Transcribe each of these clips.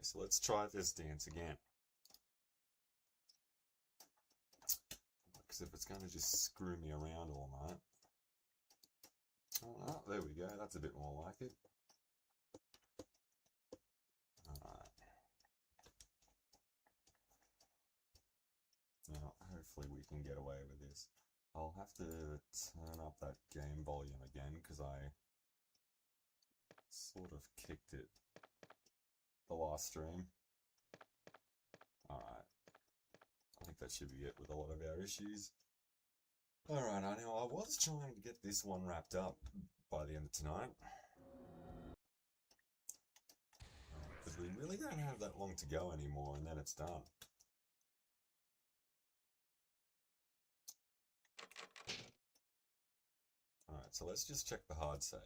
so let's try this dance again. Because if it's going to just screw me around all night. Oh, there we go. That's a bit more like it. Alright. Now, hopefully we can get away with this. I'll have to turn up that game volume again because I sort of kicked it the last stream. Alright. I think that should be it with a lot of our issues. Alright, I know I was trying to get this one wrapped up by the end of tonight. Because we really don't have that long to go anymore and then it's done. Alright, so let's just check the hard save.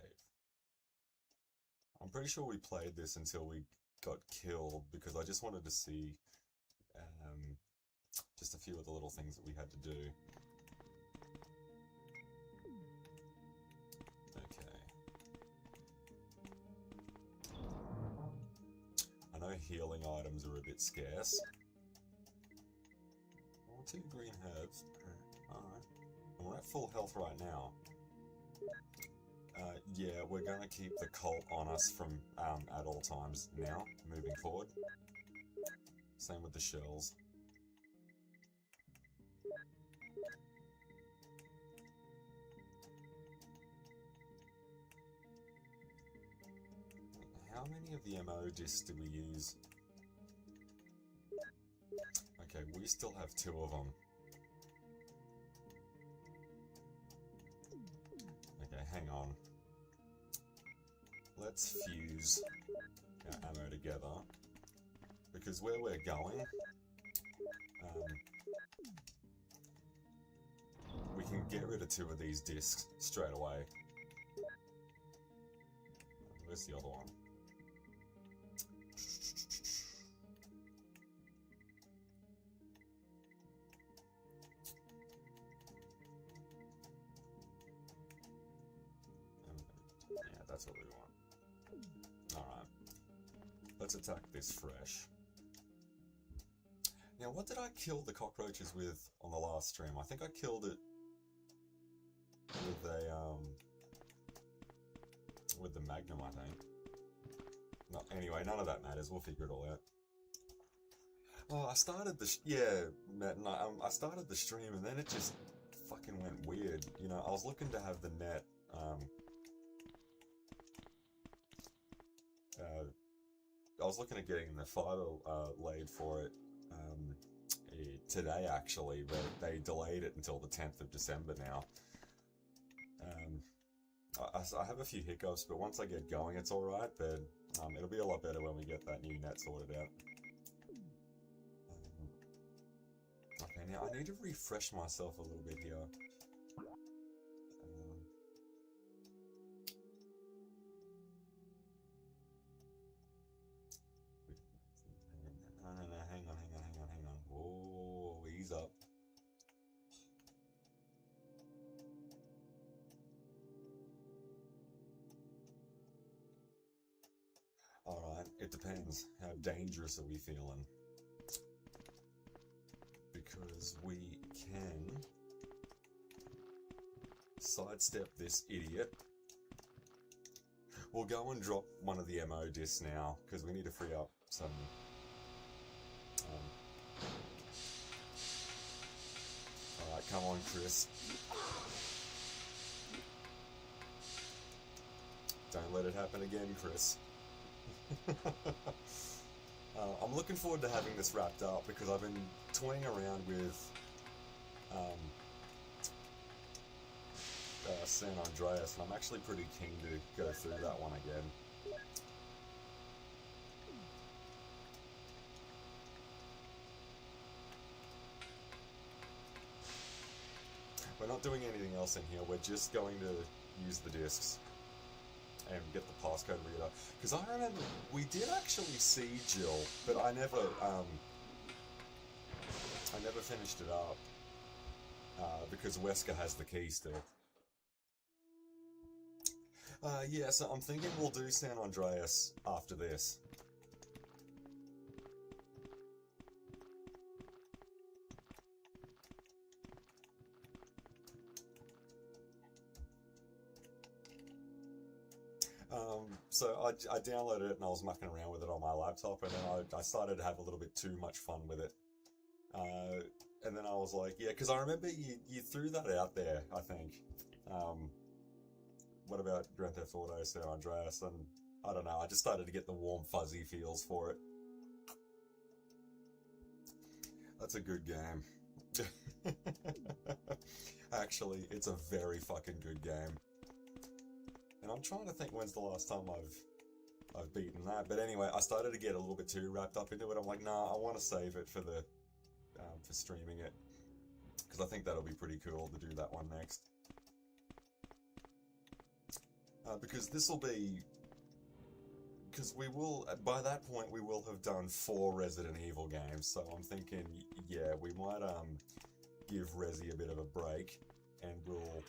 I'm pretty sure we played this until we got killed because I just wanted to see just a few of the little things that we had to do. Okay. I know healing items are a bit scarce. Oh, 2 green herbs. Alright. And we're at full health right now. Yeah, we're going to keep the cult on us from at all times now, moving forward. Same with the shells. How many of the MO discs do we use? Okay, we still have 2 of them. Okay, hang on. Let's fuse our ammo together, because where we're going, we can get rid of 2 of these discs straight away. Where's the other one? Yeah, that's what we want. Alright. Let's attack this fresh. Now, what did I kill the cockroaches with on the last stream? I think I killed it with a, with the Magnum, I think. No, anyway, none of that matters. We'll figure it all out. Oh, I started the... I started the stream and then it just fucking went weird. You know, I was looking to have the net, I was looking at getting the fiber laid for it today, actually, but they delayed it until the 10th of December now. I have a few hiccups, but once I get going, it's alright, but it'll be a lot better when we get that new net sorted out. Okay, now I need to refresh myself a little bit here. No, hang on. Whoa, ease up. Alright, it depends. How dangerous are we feeling? Because we can sidestep this idiot. We'll go and drop one of the MO discs now, because we need to free up some... Alright, come on, Chris. Don't let it happen again, Chris. I'm looking forward to having this wrapped up because I've been toying around with San Andreas, and I'm actually pretty keen to go through that one again. We're not doing anything else in here, we're just going to use the discs and get the passcode reader. Because I remember we did actually see Jill, but I never finished it up because Wesker has the key still. Yeah, so I'm thinking we'll do San Andreas after this. So I downloaded it and I was mucking around with it on my laptop, and then I started to have a little bit too much fun with it. And then I was like, yeah, because I remember you threw that out there, I think. What about Grand Theft Auto San Andreas? And I don't know, I just started to get the warm, fuzzy feels for it. That's a good game. Actually, it's a very fucking good game. And I'm trying to think when's the last time I've beaten that. But anyway, I started to get a little bit too wrapped up into it. I'm like, nah, I want to save it for the for streaming it, because I think that'll be pretty cool to do that one next. Because this will be, because we will, by that point we will have done 4 Resident Evil games. So I'm thinking, yeah, we might give Resi a bit of a break, and we'll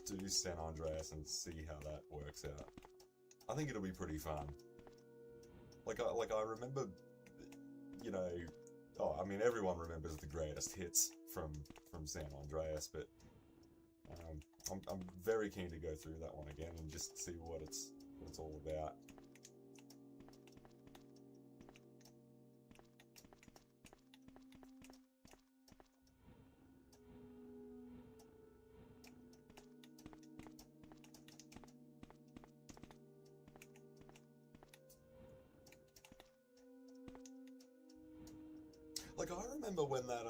do San Andreas and see how that works out. I think it'll be pretty fun. Like I remember, you know, I mean everyone remembers the greatest hits from San Andreas, but I'm very keen to go through that one again and just see what it's all about. Like, I remember when that,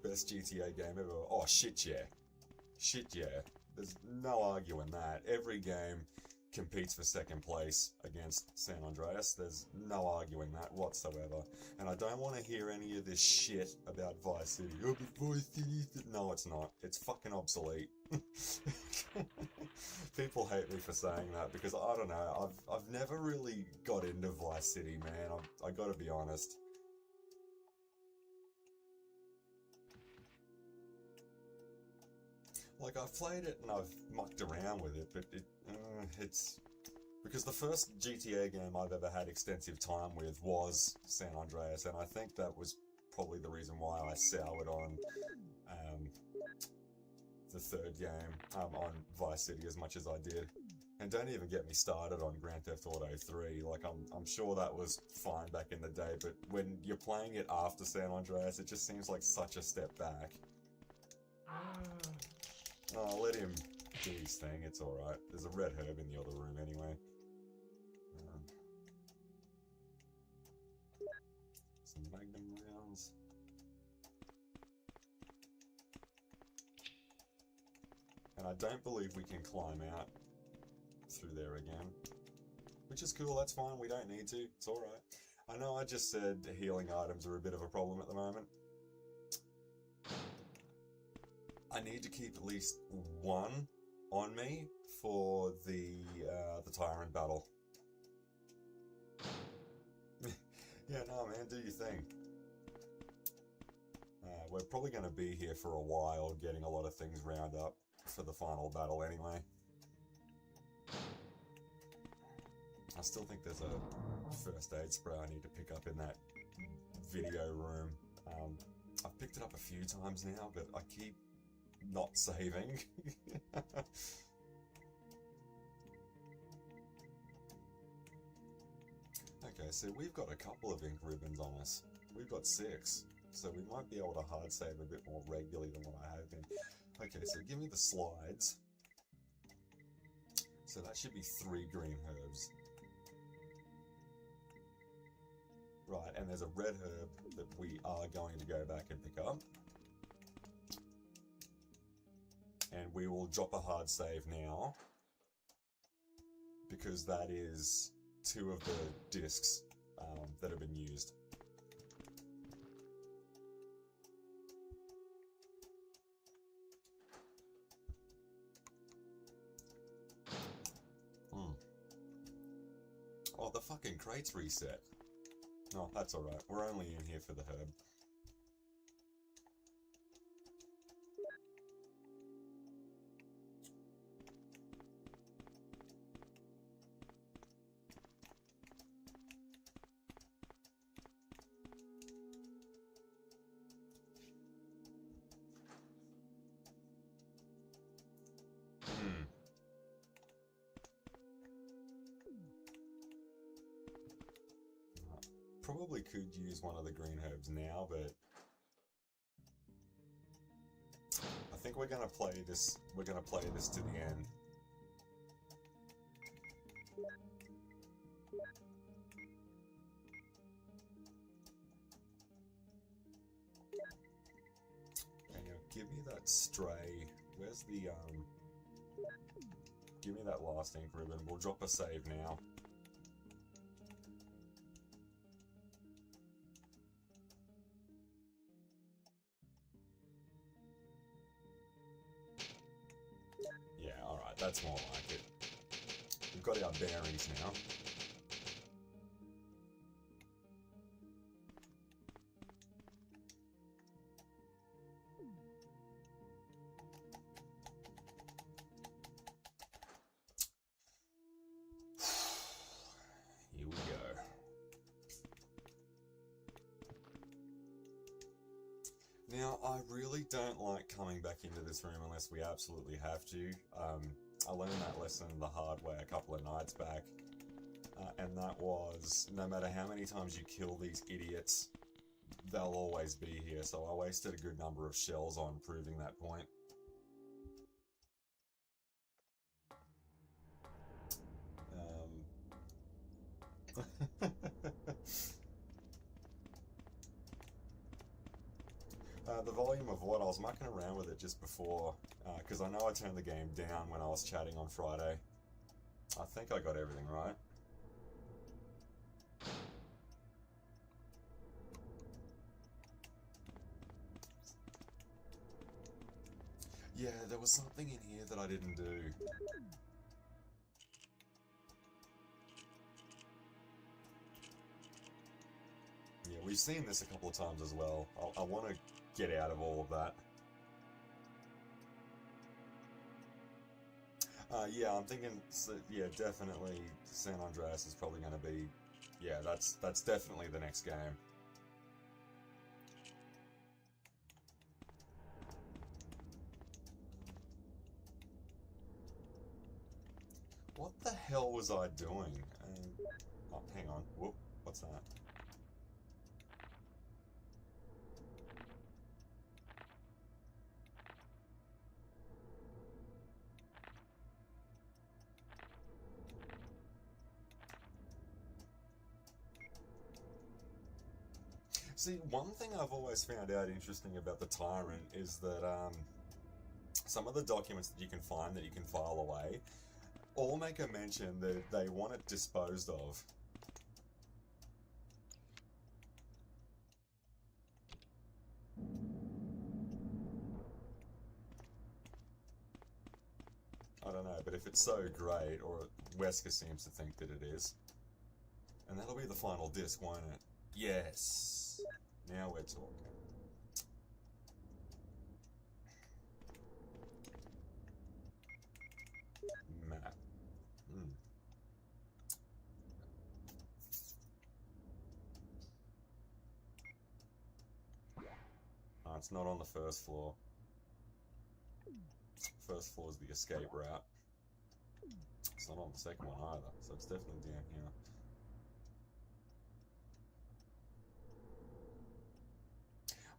best GTA game ever... Oh, shit, yeah. Shit, yeah. There's no arguing that. Every game competes for second place against San Andreas. There's no arguing that whatsoever. And I don't want to hear any of this shit about Vice City. Oh, but Vice City... No, it's not. It's fucking obsolete. People hate me for saying that because, I don't know, I've never really got into Vice City, man. I gotta be honest. Like, I've played it and I've mucked around with it, but it's... Because the first GTA game I've ever had extensive time with was San Andreas, and I think that was probably the reason why I soured on the third game, on Vice City as much as I did. And don't even get me started on Grand Theft Auto 3, like, I'm sure that was fine back in the day, but when you're playing it after San Andreas, it just seems like such a step back. Oh, let him do his thing, it's alright. There's a red herb in the other room anyway. Some magnum rounds. And I don't believe we can climb out through there again. Which is cool, that's fine, we don't need to, it's alright. I know I just said healing items are a bit of a problem at the moment. I need to keep at least one on me for the Tyrant battle. Yeah, no, man, do your thing. We're probably going to be here for a while, getting a lot of things round up for the final battle anyway. I still think there's a first aid spray I need to pick up in that video room. I've picked it up a few times now, but I keep not saving. Okay, so we've got a couple of ink ribbons on us. We've got 6, so we might be able to hard save a bit more regularly than what I have been. Okay, so give me the slides. So that should be 3 green herbs. Right, and there's a red herb that we are going to go back and pick up. And we will drop a hard save now, because that is 2 of the discs that have been used. Oh, the fucking crate's reset. No, that's alright. We're only in here for the herb. probably could use one of the green herbs now, but I think we're gonna play this. We're gonna play this to the end. And now give me that stray. Where's the Give me that last ink ribbon. We'll drop a save now. Yeah, alright, that's more like it. We've got our bearings now. Here we go. Now, I really don't like coming back into this room unless we absolutely have to. I learned that lesson the hard way a couple of nights back, and that was, no matter how many times you kill these idiots, they'll always be here, so I wasted a good number of shells on proving that point. The volume of what? I was mucking around with it just before, because I know I turned the game down when I was chatting on Friday. I think I got everything right. Yeah, there was something in here that I didn't do. Yeah, we've seen this a couple of times as well. I want to get out of all of that. Yeah, I'm thinking, yeah, definitely San Andreas is probably going to be, yeah, that's definitely the next game. What the hell was I doing? Oh, hang on. Whoop, what's that? See, one thing I've always found out interesting about the Tyrant is that some of the documents that you can find that you can file away all make a mention that they want it disposed of. I don't know, but if it's so great, or Wesker seems to think that it is, and that'll be the final disc, won't it? Yes! Now we're talking. Map. Oh, it's not on the first floor. First floor is the escape route. It's not on the second one either, so it's definitely down here.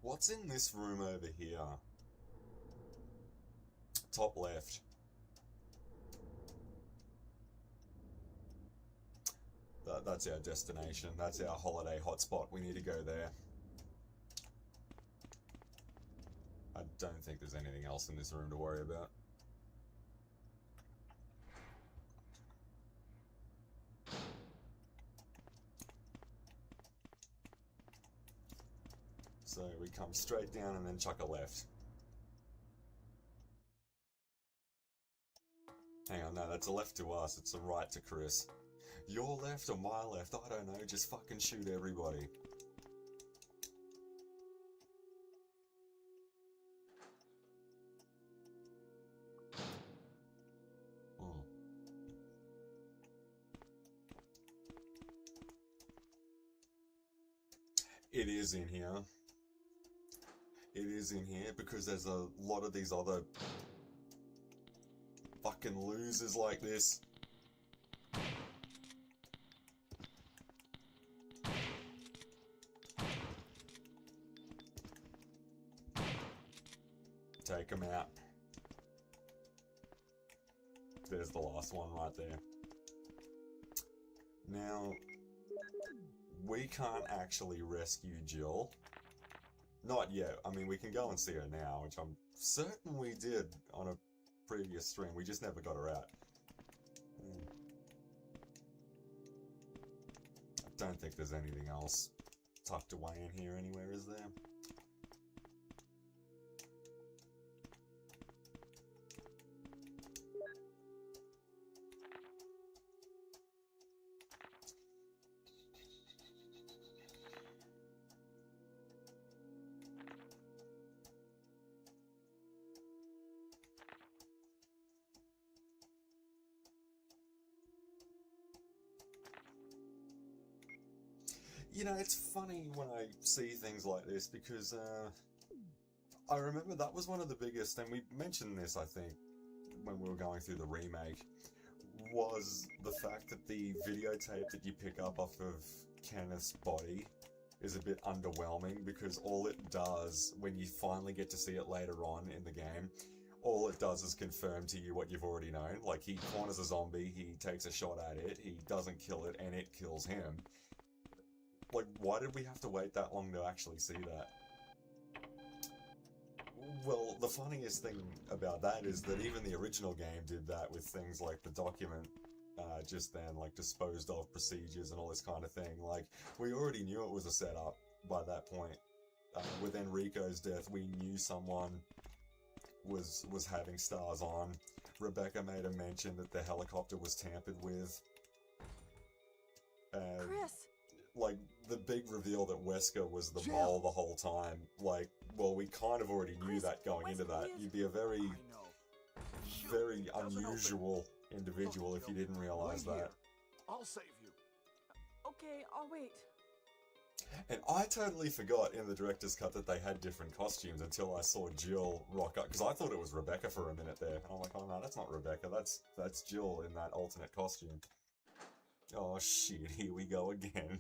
What's in this room over here? Top left. That's our destination. That's our holiday hotspot. We need to go there. I don't think there's anything else in this room to worry about. So we come straight down and then chuck a left. Hang on, no, that's a left to us. It's a right to Chris. Your left or my left? I don't know. Just fucking shoot everybody. It is in here. It is in here because there's a lot of these other fucking losers like this. take them out. There's the last one right there. Now, we can't actually rescue Jill. Not yet. I mean, we can go and see her now, which I'm certain we did on a previous stream. We just never got her out. I don't think there's anything else tucked away in here anywhere, is there? You know, it's funny when I see things like this because I remember that was one of the biggest, and we mentioned this, I think, when we were going through the remake, was the fact that the videotape that you pick up off of Kenneth's body is a bit underwhelming because all it does, when you finally get to see it later on in the game, all it does is confirm to you what you've already known. Like, he corners a zombie, he takes a shot at it, he doesn't kill it, and it kills him. Like, why did we have to wait that long to actually see that? Well, the funniest thing about that is that even the original game did that with things like the document just then, like disposed of procedures and all this kind of thing. Like, we already knew it was a setup by that point. With Enrico's death, we knew someone was having S.T.A.R.S on. Rebecca made a mention that the helicopter was tampered with. Chris! Like, the big reveal that Wesker was the mole the whole time, like, well, we kind of already knew that going into that. You'd be a very, very unusual individual if you didn't realize that. I'll save you. Okay, I'll wait. And I totally forgot in the director's cut that they had different costumes until I saw Jill rock up, because I thought it was Rebecca for a minute there. And I'm like, oh no, that's not Rebecca, that's Jill in that alternate costume. Oh shit, here we go again.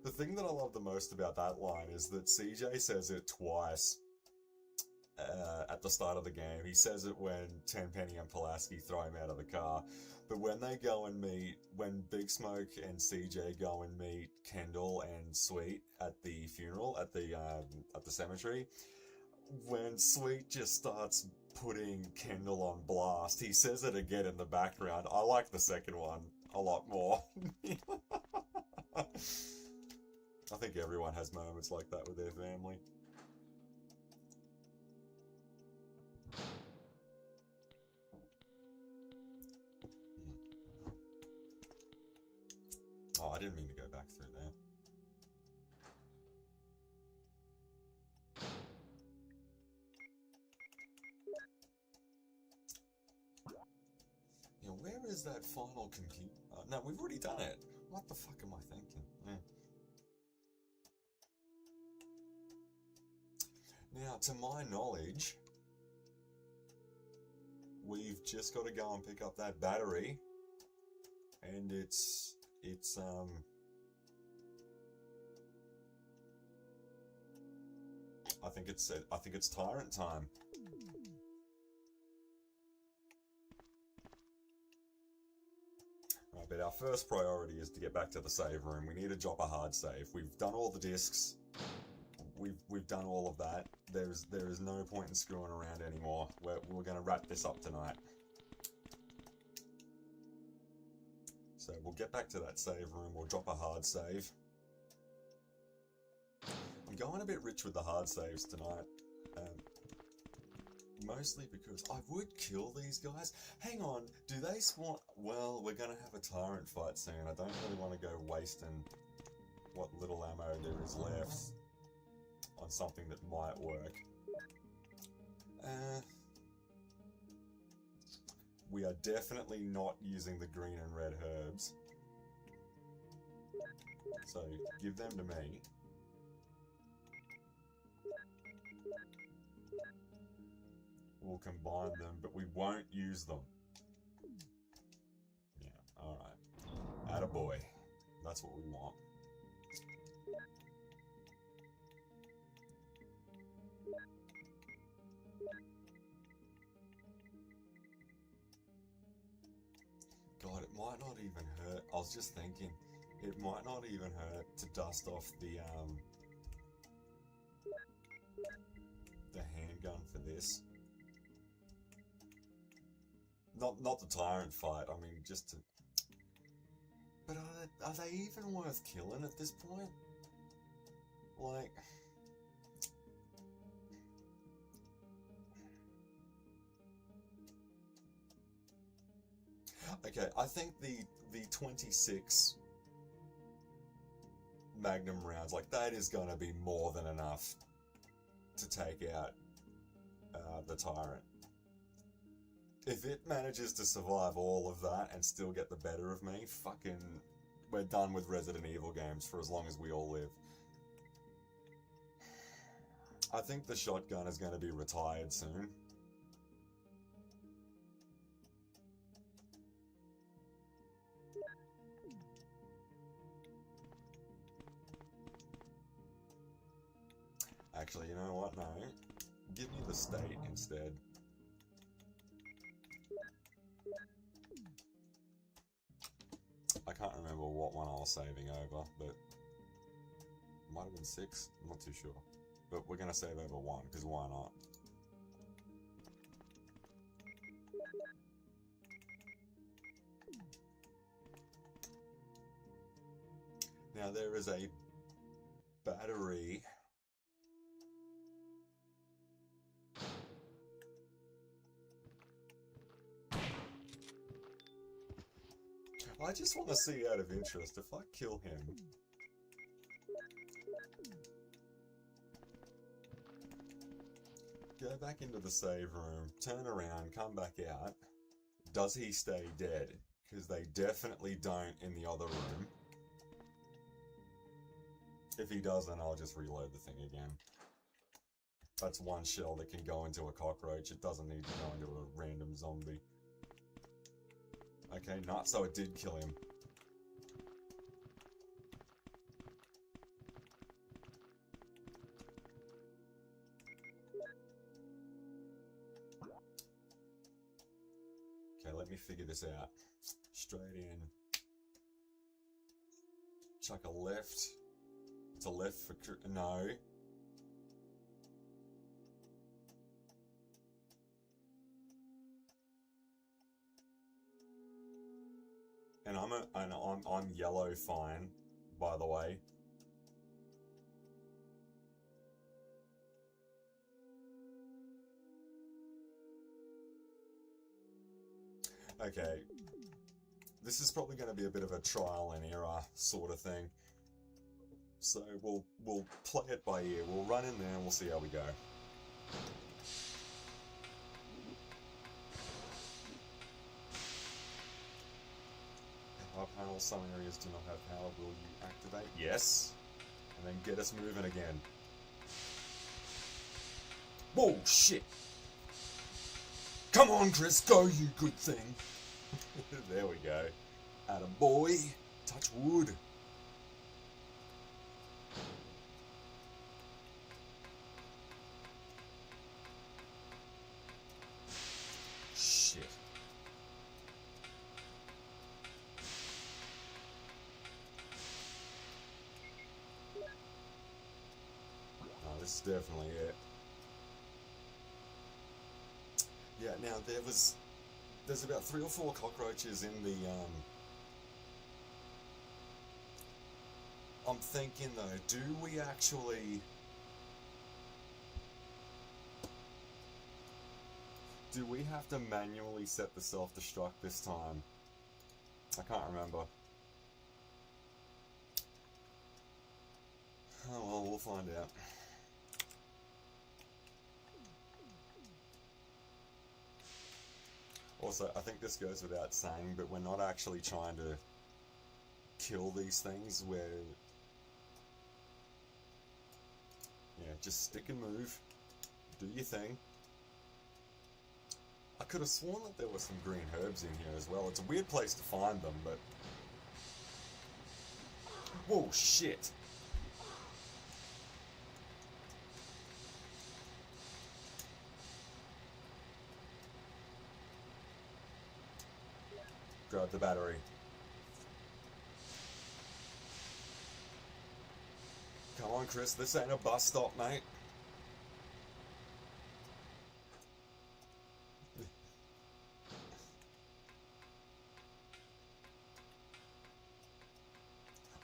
The thing that I love the most about that line is that CJ says it twice at the start of the game. He says it when Tenpenny and Pulaski throw him out of the car. But when they go and meet, when Big Smoke and CJ go and meet Kendall and Sweet at the funeral, at the cemetery, when Sweet just starts putting Kendall on blast, he says it again in the background. I like the second one a lot more. I think everyone has moments like that with their family. Oh, I didn't mean to go back through there. Yeah, where is that final compute? No, we've already done it. What the fuck am I thinking? Yeah. Now, to my knowledge, we've just got to go and pick up that battery, and it's I think it's Tyrant time. Right, but our first priority is to get back to the save room. We need to drop a hard save. We've done all the discs. We've done all of that. There is no point in screwing around anymore. We're going to wrap this up tonight. So we'll get back to that save room. We'll drop a hard save. I'm going a bit rich with the hard saves tonight. Mostly because I would kill these guys. Hang on, do they spawn? Well, we're going to have a Tyrant fight soon. I don't really want to go wasting what little ammo there is left on something that might work. We are definitely not using the green and red herbs. So, give them to me. We'll combine them, but we won't use them. Yeah, alright. Attaboy. That's what we want. might not even hurt. I was just thinking, it might not even hurt to dust off the handgun for this. Not the Tyrant fight, I mean, just to... But are they even worth killing at this point? Like... Okay, I think the 26 Magnum rounds, like, that is gonna be more than enough to take out the Tyrant. If it manages to survive all of that and still get the better of me, fucking, we're done with Resident Evil games for as long as we all live. I think the shotgun is going to be retired soon. Actually, you know what? No. Give me the state instead. I can't remember what one I was saving over, but... Might have been 6? I'm not too sure. But we're going to save over 1, because why not? Now there is a battery... I just want to see out of interest, if I kill him... Go back into the save room, turn around, come back out. Does he stay dead? Because they definitely don't in the other room. If he doesn't, I'll just reload the thing again. That's one shell that can go into a cockroach. It doesn't need to go into a random zombie. Okay, not so it did kill him. Okay, let me figure this out. Straight in. Chuck a left. It's a left for... No. And I'm yellow fine, by the way. Okay. This is probably going to be a bit of a trial and error sort of thing. So we'll play it by ear. We'll run in there and we'll see how we go. Power panel, some areas do not have power. Will you activate? Yes. And then get us moving again. Whoa, shit! Come on, Chris, go, you good thing. There we go. Attaboy. Touch wood. Shit. Oh, this is definitely it. Yeah, now there's about 3 or 4 cockroaches in the, I'm thinking though, do we actually... Do we have to manually set the self-destruct this time? I can't remember. Oh well, we'll find out. Also, I think this goes without saying, but we're not actually trying to kill these things. We're... Yeah, just stick and move. Do your thing. I could have sworn that there were some green herbs in here as well. It's a weird place to find them, but... Whoa, shit! Grab the battery. Come on, Chris, this ain't a bus stop, mate.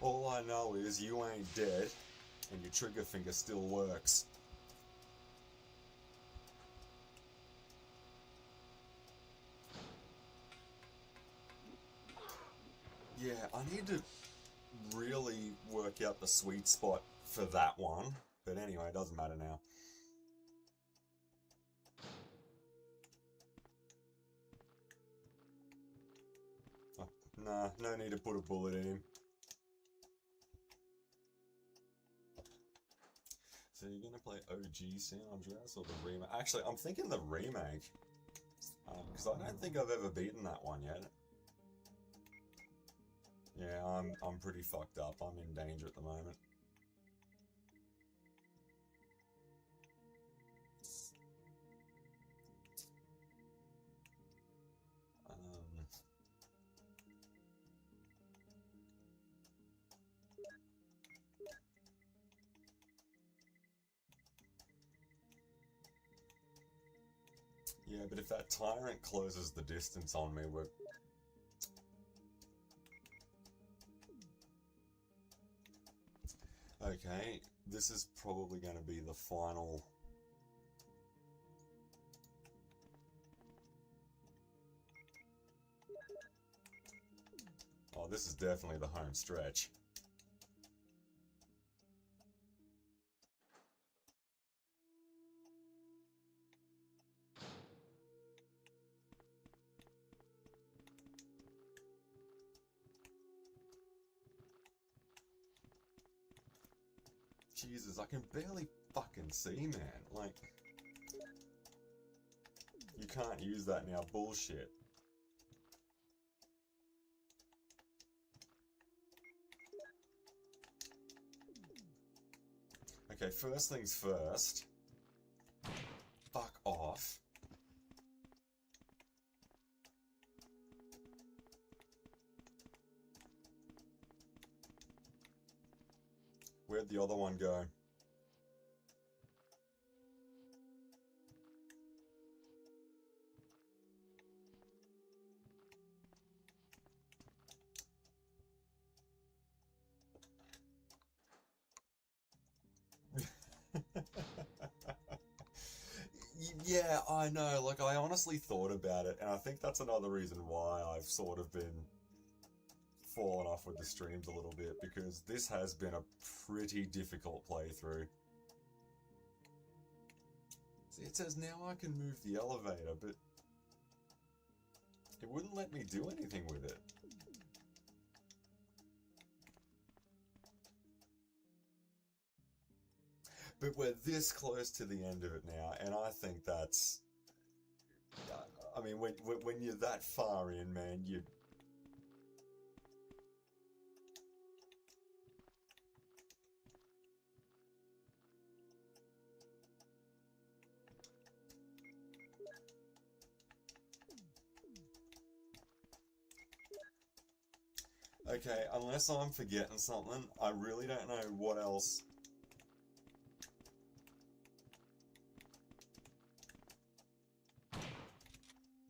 All I know is you ain't dead, and your trigger finger still works. Yeah, I need to really work out the sweet spot for that one. But anyway, it doesn't matter now. Oh, nah, no need to put a bullet in him. So you're gonna play OG San Andreas or the remake? Actually, I'm thinking the remake. Because I don't think I've ever beaten that one yet. Yeah, I'm pretty fucked up. I'm in danger at the moment. Yeah, but if that Tyrant closes the distance on me, we're... Okay, this is probably going to be the final... Oh, this is definitely the home stretch. Jesus, I can barely fucking see, man. Like, you can't use that now. Bullshit. Okay, first things first. Fuck off. Where'd the other one go? Yeah, I know. Like, I honestly thought about it, and I think that's another reason why I've sort of been fallen off with the streams a little bit, because this has been a pretty difficult playthrough. See, it says now I can move the elevator, but it wouldn't let me do anything with it. But we're this close to the end of it now, and I think that's... I mean, when you're that far in, man, you... Okay, unless I'm forgetting something, I really don't know what else...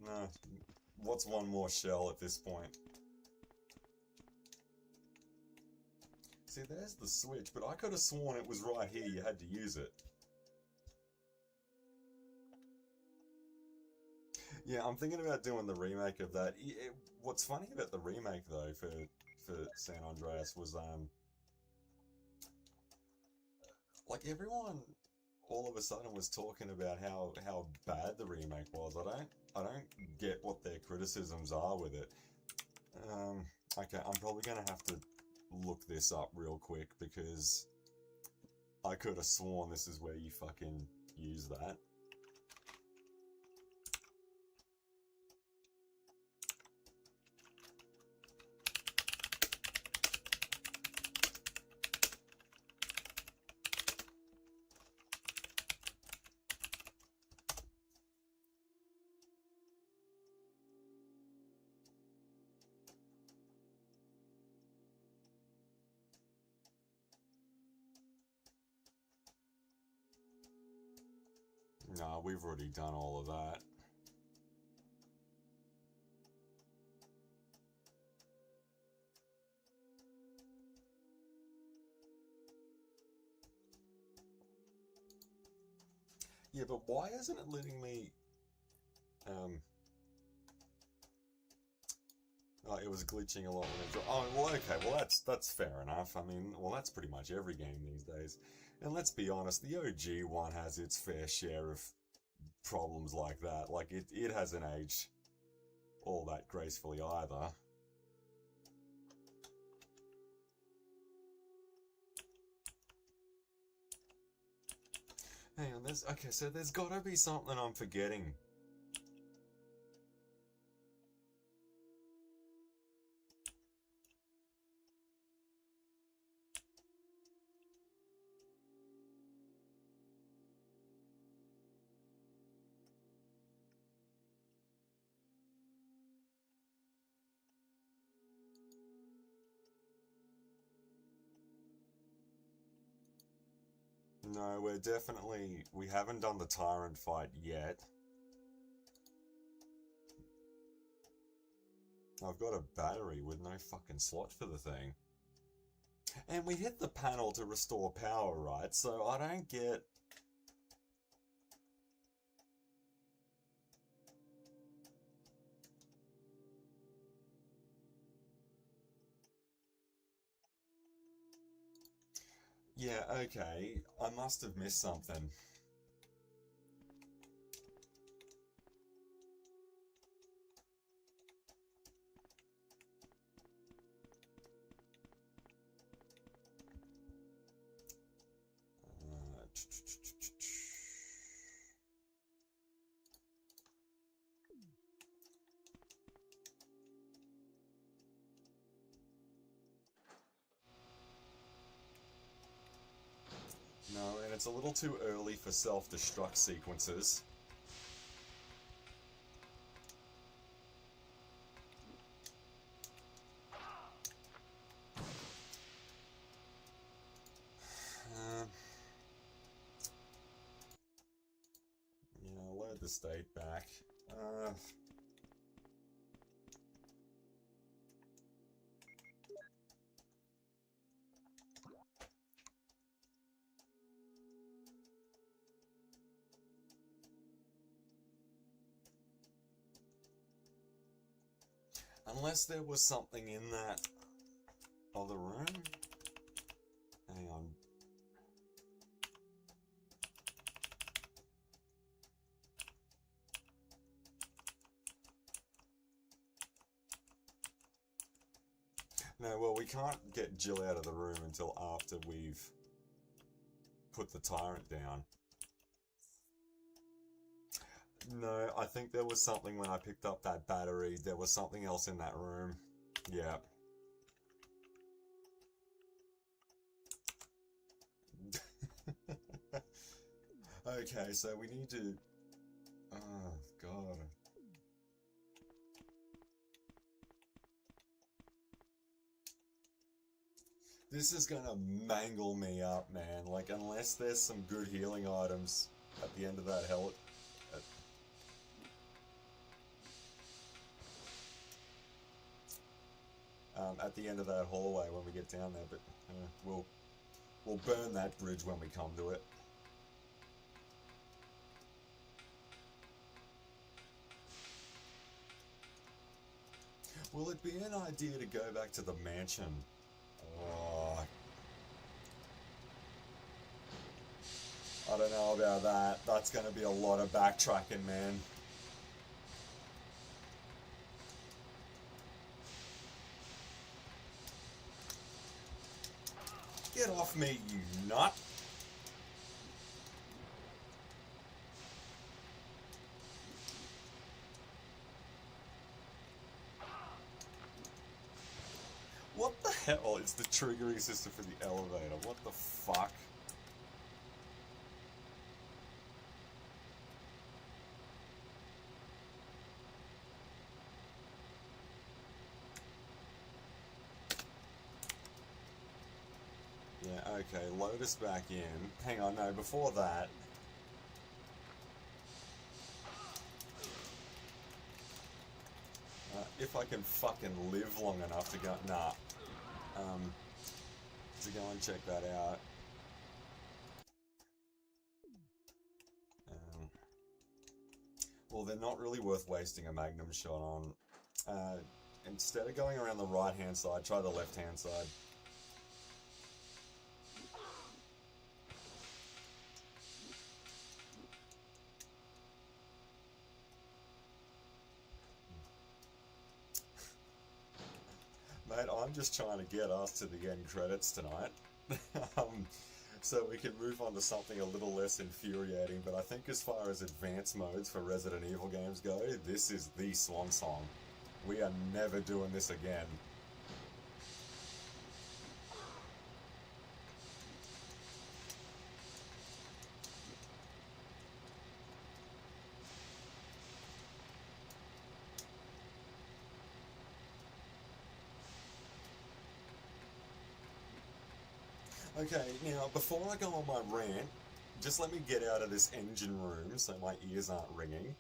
No. What's one more shell at this point? See, there's the switch, but I could have sworn it was right here, you had to use it. Yeah, I'm thinking about doing the remake of that. What's funny about the remake, though, for San Andreas was, like, everyone all of a sudden was talking about how bad the remake was. I don't get what their criticisms are with it. Okay, I'm probably gonna have to look this up real quick, because I could have sworn this is where you fucking use that. Nah, we've already done all of that. Yeah, but why isn't it letting me... Oh, it was glitching a lot when it... Oh, well, okay, well, that's fair enough. I mean, well, that's pretty much every game these days. And let's be honest, the OG one has its fair share of problems like that. Like, it hasn't aged all that gracefully either. Hang on, okay, so there's gotta be something I'm forgetting. No, we haven't done the Tyrant fight yet. I've got a battery with no fucking slot for the thing. And we hit the panel to restore power, right? So I don't get... Yeah, okay. I must have missed something. No, and it's a little too early for self-destruct sequences. Load the state back. Unless there was something in that other room. Hang on. No, well, we can't get Jill out of the room until after we've put the Tyrant down. No, I think there was something when I picked up that battery. There was something else in that room. Yeah. Okay, so we need to... Oh, God. This is gonna mangle me up, man. Like, unless there's some good healing items at the end of that hell... At the end of that hallway when we get down there, but we'll burn that bridge when we come to it. Will it be an idea to go back to the mansion? Oh, I don't know about that. That's going to be a lot of backtracking, man. Get off me, you nut! What the hell is the triggering system for the elevator? What the fuck? Yeah, okay, load us back in. Hang on, no, before that... I can fucking live long enough to go... Nah. To go and check that out. Well, they're not really worth wasting a magnum shot on. Instead of going around the right-hand side, try the left-hand side. Mate, I'm just trying to get us to the end credits tonight. So we can move on to something a little less infuriating, but I think as far as advanced modes for Resident Evil games go, this is the swan song. We are never doing this again. Okay, now, before I go on my rant, just let me get out of this engine room so my ears aren't ringing.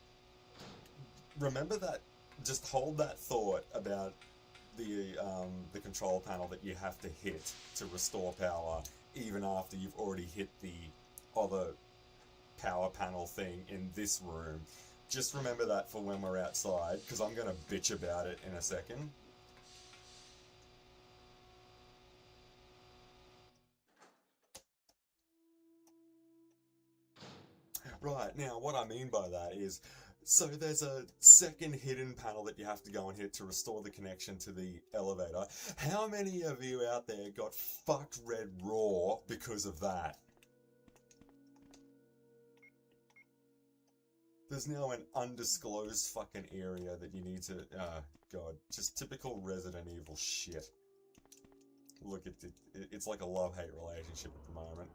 Remember that, just hold that thought about the control panel that you have to hit to restore power, even after you've already hit the other power panel thing in this room. Just remember that for when we're outside, because I'm going to bitch about it in a second. Right, now what I mean by that is, so there's a second hidden panel that you have to go and hit to restore the connection to the elevator. How many of you out there got fucked red raw because of that? There's now an undisclosed fucking area that you need to... God, just typical Resident Evil shit. Look, it's like a love-hate relationship at the moment.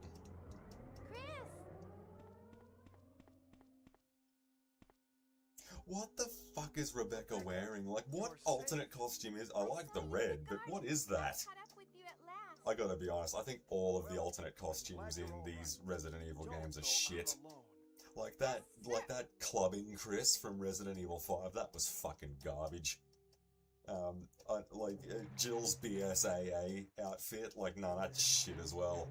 What the fuck is Rebecca wearing? Like, what alternate costume is... I like the red, but what is that? I gotta be honest, I think all of the alternate costumes in these Resident Evil games are shit. Like that clubbing Chris from Resident Evil 5, that was fucking garbage. Jill's BSAA outfit, like, nah, that's shit as well.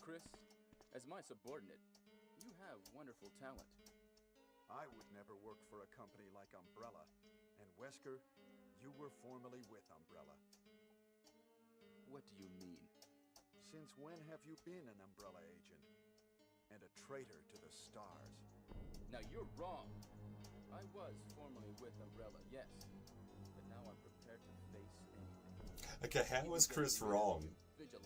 Chris, as my subordinate, you have wonderful talent. I would never work for a company like Umbrella. And Wesker, you were formerly with Umbrella. What do you mean? Since when have you been an Umbrella agent? And a traitor to the S.T.A.R.S? Now you're wrong. I was formerly with Umbrella, yes. But now I'm prepared to face anything. Okay, how is Chris wrong?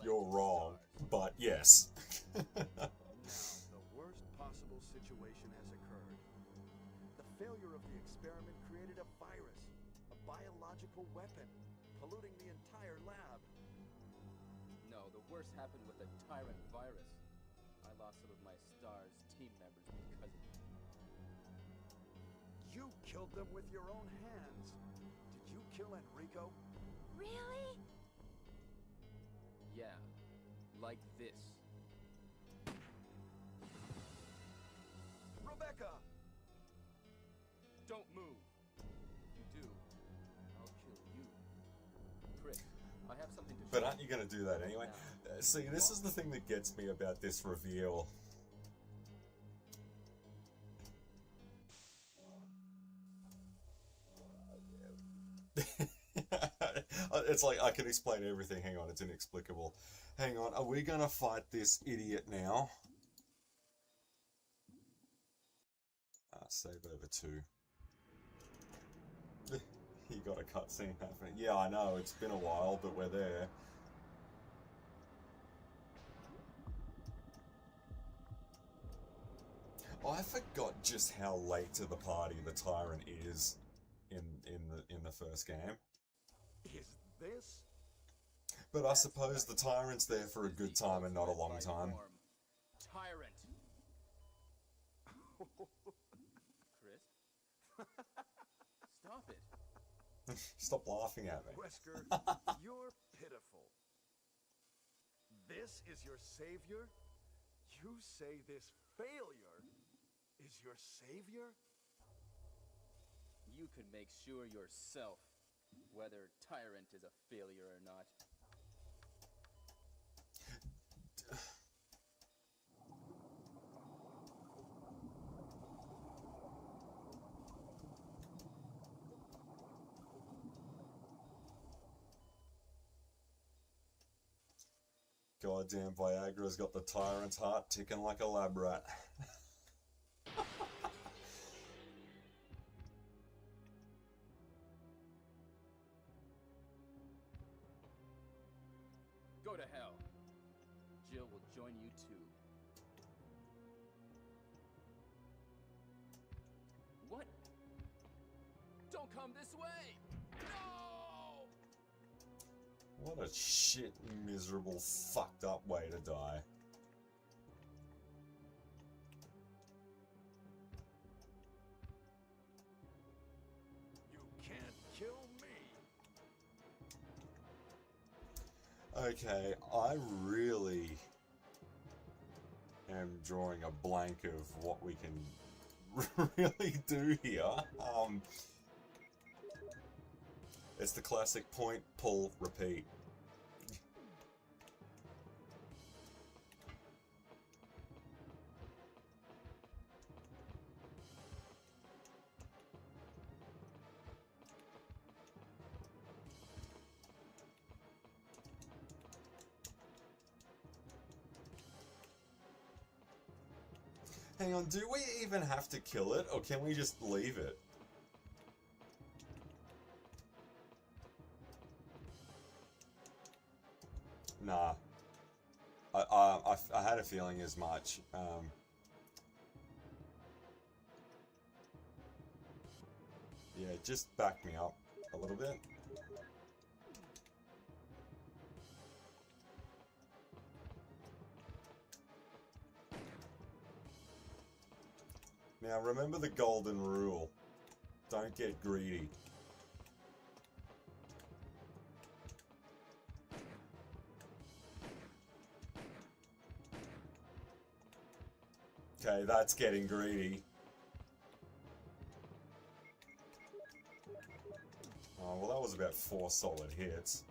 You're wrong, but yes. Now, the worst possible situation has occurred. The failure of the experiment created a virus, a biological weapon, polluting the entire lab. No, the worst happened with the Tyrant virus. I lost some of my S.T.A.R.S team members because of it. You killed them with your own hands. Did you kill Enrico? Really? Yeah, like this. Rebecca! Don't move. If you do, I'll kill you. Chris, I have something to show But aren't you going to do that anyway? See, this is the thing that gets me about this reveal. It's like, I can explain everything. Hang on, it's inexplicable. Hang on, are we going to fight this idiot now? Save over 2. You got a cutscene happening. Yeah, I know, it's been a while, but we're there. I forgot just how late to the party the Tyrant is in the first game. Is this? But I suppose the Tyrant's there for a good time and not a long time. Tyrant. Chris? Stop laughing at me. Wesker, you're pitiful. This is your savior? You say this failure is your savior? You could make sure yourself whether Tyrant is a failure or not. Goddamn Viagra's got the Tyrant's heart ticking like a lab rat. Go to hell. Jill will join you too. What? Don't come this way! No! What a shit, miserable, fucked up way to die. You can't kill me. Okay, I really am drawing a blank of what we can really do here. It's the classic point, pull, repeat. Hang on, do we even have to kill it, or can we just leave it? Nah. I had a feeling as much. Yeah, just back me up a little bit. Now remember the golden rule. Don't get greedy. Okay, that's getting greedy. Oh, well that was about 4 solid hits.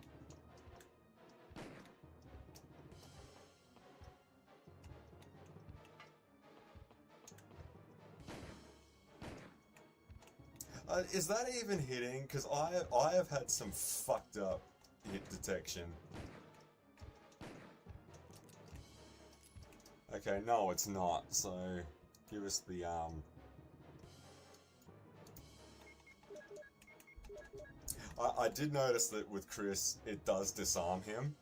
Is that even hitting? Because I have had some fucked up hit detection. Okay, no it's not, so give us the I did notice that with Chris, it does disarm him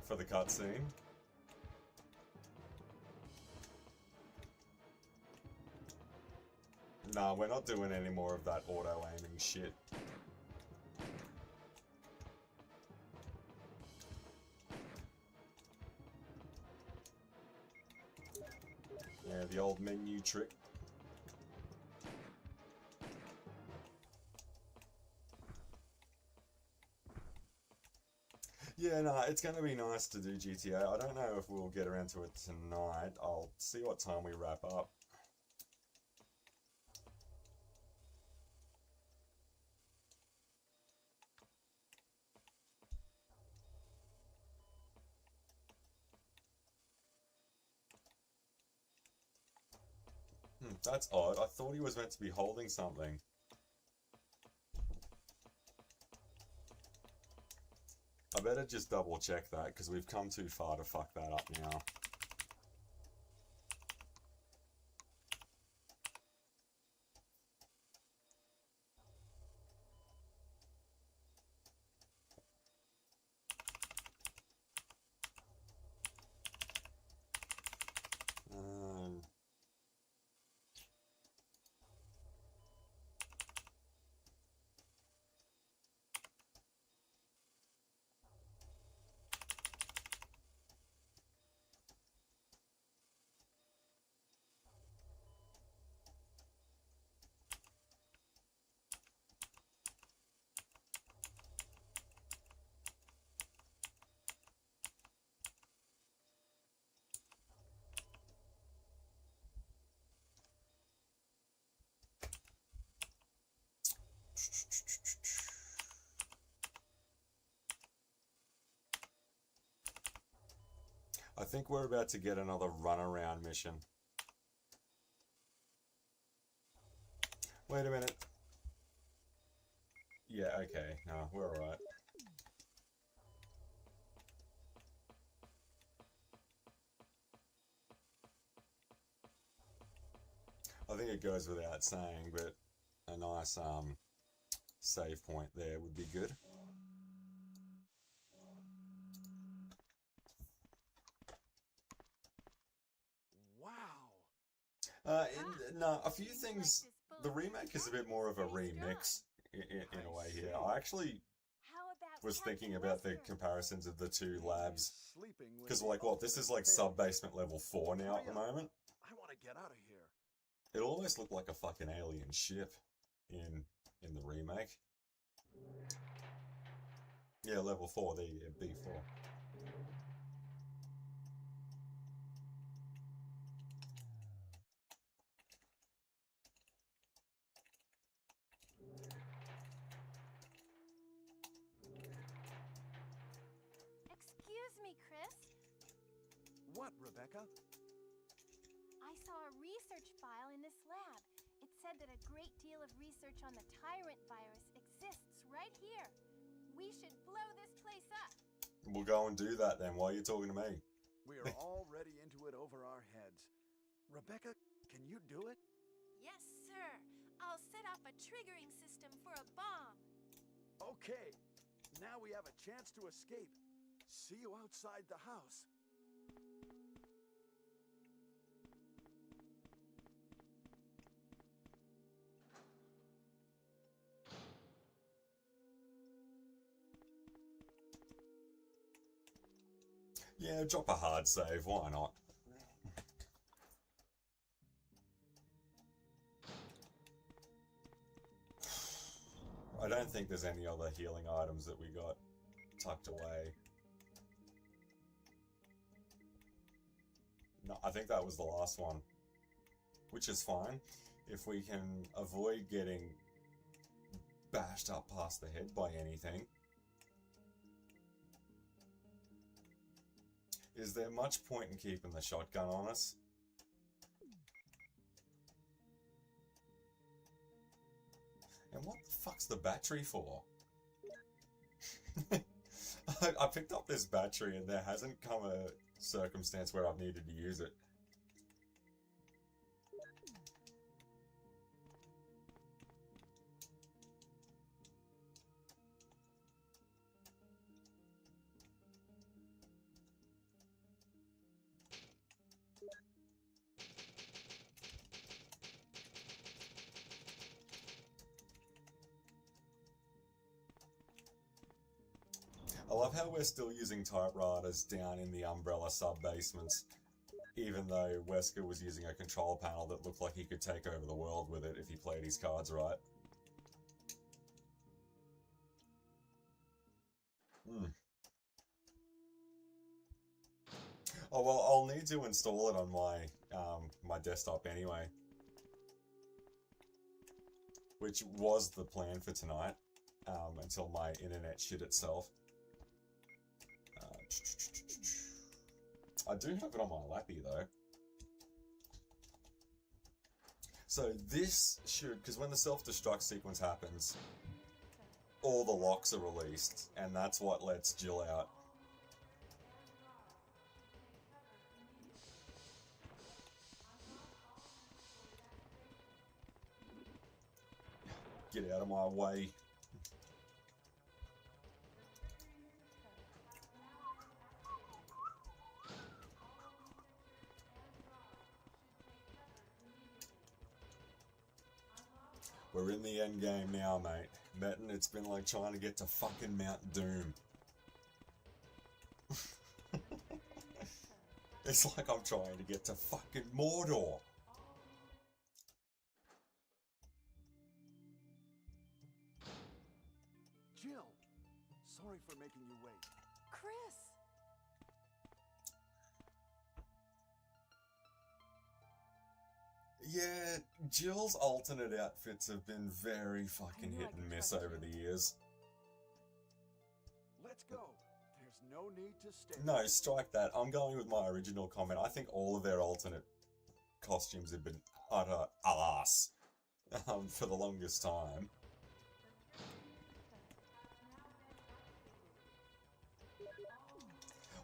for the cutscene. Nah, we're not doing any more of that auto-aiming shit. Yeah, the old menu trick. Yeah, no, it's going to be nice to do GTA. I don't know if we'll get around to it tonight. I'll see what time we wrap up. That's odd. I thought he was meant to be holding something. I better just double check that, because we've come too far to fuck that up now. think we're about to get another runaround mission. Wait a minute. Yeah, okay. No, we're alright. I think it goes without saying, but a nice save point there would be good. Wow. No, a few things. The remake is a bit more of a remix in a way here. I actually was thinking about the comparisons of the two labs. Because, like, what? This is like sub-basement level 4 now at the moment. I want to get out of here. It almost looked like a fucking alien ship in the remake. Yeah, level 4, there you go, B4. Excuse me, Chris. What, Rebecca? I saw a research file in this lab. It said that a great deal of research on the Tyrant virus exists right here. We should blow this place up. We'll go and do that then. Why are you talking to me? We are already into it over our heads. Rebecca, can you do it? Yes, sir. I'll set off a triggering system for a bomb. Okay. Now we have a chance to escape. See you outside the house. Yeah, drop a hard save. Why not? I don't think there's any other healing items that we got tucked away. No, I think that was the last one. Which is fine. If we can avoid getting bashed up past the head by anything. Is there much point in keeping the shotgun on us? And what the fuck's the battery for? I picked up this battery and there hasn't come a circumstance where I've needed to use it. I love how we're still using typewriters down in the Umbrella sub-basements, even though Wesker was using a control panel that looked like he could take over the world with it if he played his cards right. Oh well, I'll need to install it on my desktop anyway. Which was the plan for tonight, until my internet shit itself. I do have it on my lappy though. So this should, because when the self-destruct sequence happens, all the locks are released, and that's what lets Jill out. Get out of my way. We're in the end game now, mate. Metin, it's been like trying to get to fucking Mount Doom. It's like I'm trying to get to fucking Mordor. Jill, sorry for making you wait. Chris! Yeah, Jill's alternate outfits have been very fucking hit and miss over the years. Let's go. There's no need to stare. No, strike that. I'm going with my original comment. I think all of their alternate costumes have been utter ass for the longest time.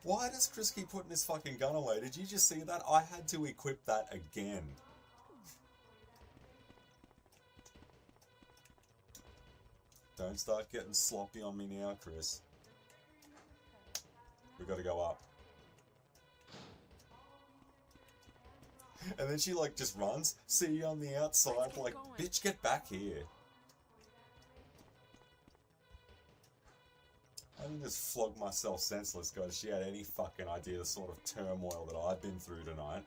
Why does Chris keep putting his fucking gun away? Did you just see that? I had to equip that again. Don't start getting sloppy on me now, Chris. We gotta go up. And then she like just runs. See you on the outside. Like, bitch, get back here. I didn't just flog myself senseless because she had any fucking idea the sort of turmoil that I've been through tonight.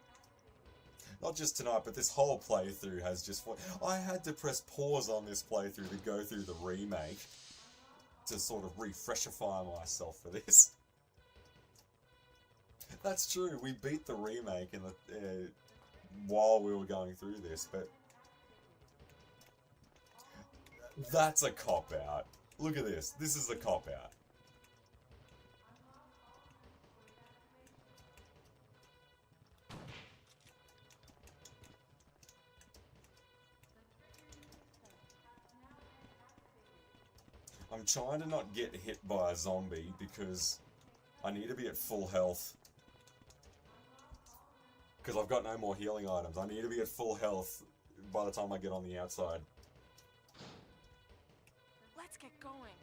Not just tonight, but this whole playthrough has just... I had to press pause on this playthrough to go through the remake to sort of refreshify myself for this. That's true, we beat the remake in the, while we were going through this, but... That's a cop-out. Look at this. This is a cop-out. I'm trying to not get hit by a zombie because I need to be at full health. Because I've got no more healing items. I need to be at full health by the time I get on the outside. Let's get going.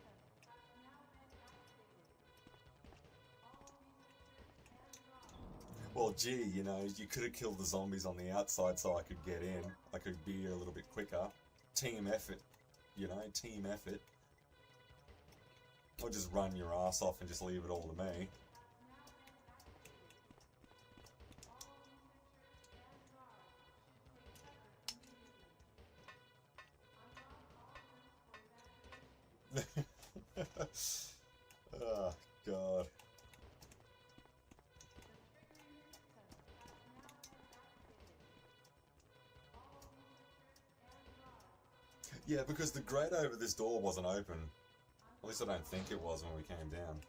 Well, gee, you know, you could have killed the zombies on the outside so I could get in. I could be here a little bit quicker. Team effort. You know, team effort. Or just run your ass off and just leave it all to me. Oh, God. Yeah, because the grate over this door wasn't open. At least I don't think it was when we came down.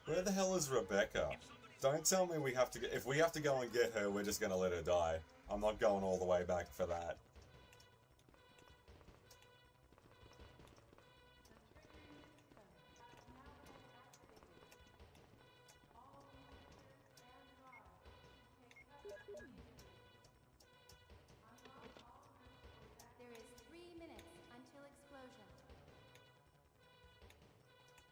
Where the hell is Rebecca? Don't tell me we have to get... If we have to go and get her, we're just gonna let her die. I'm not going all the way back for that. There is 3 minutes until explosion.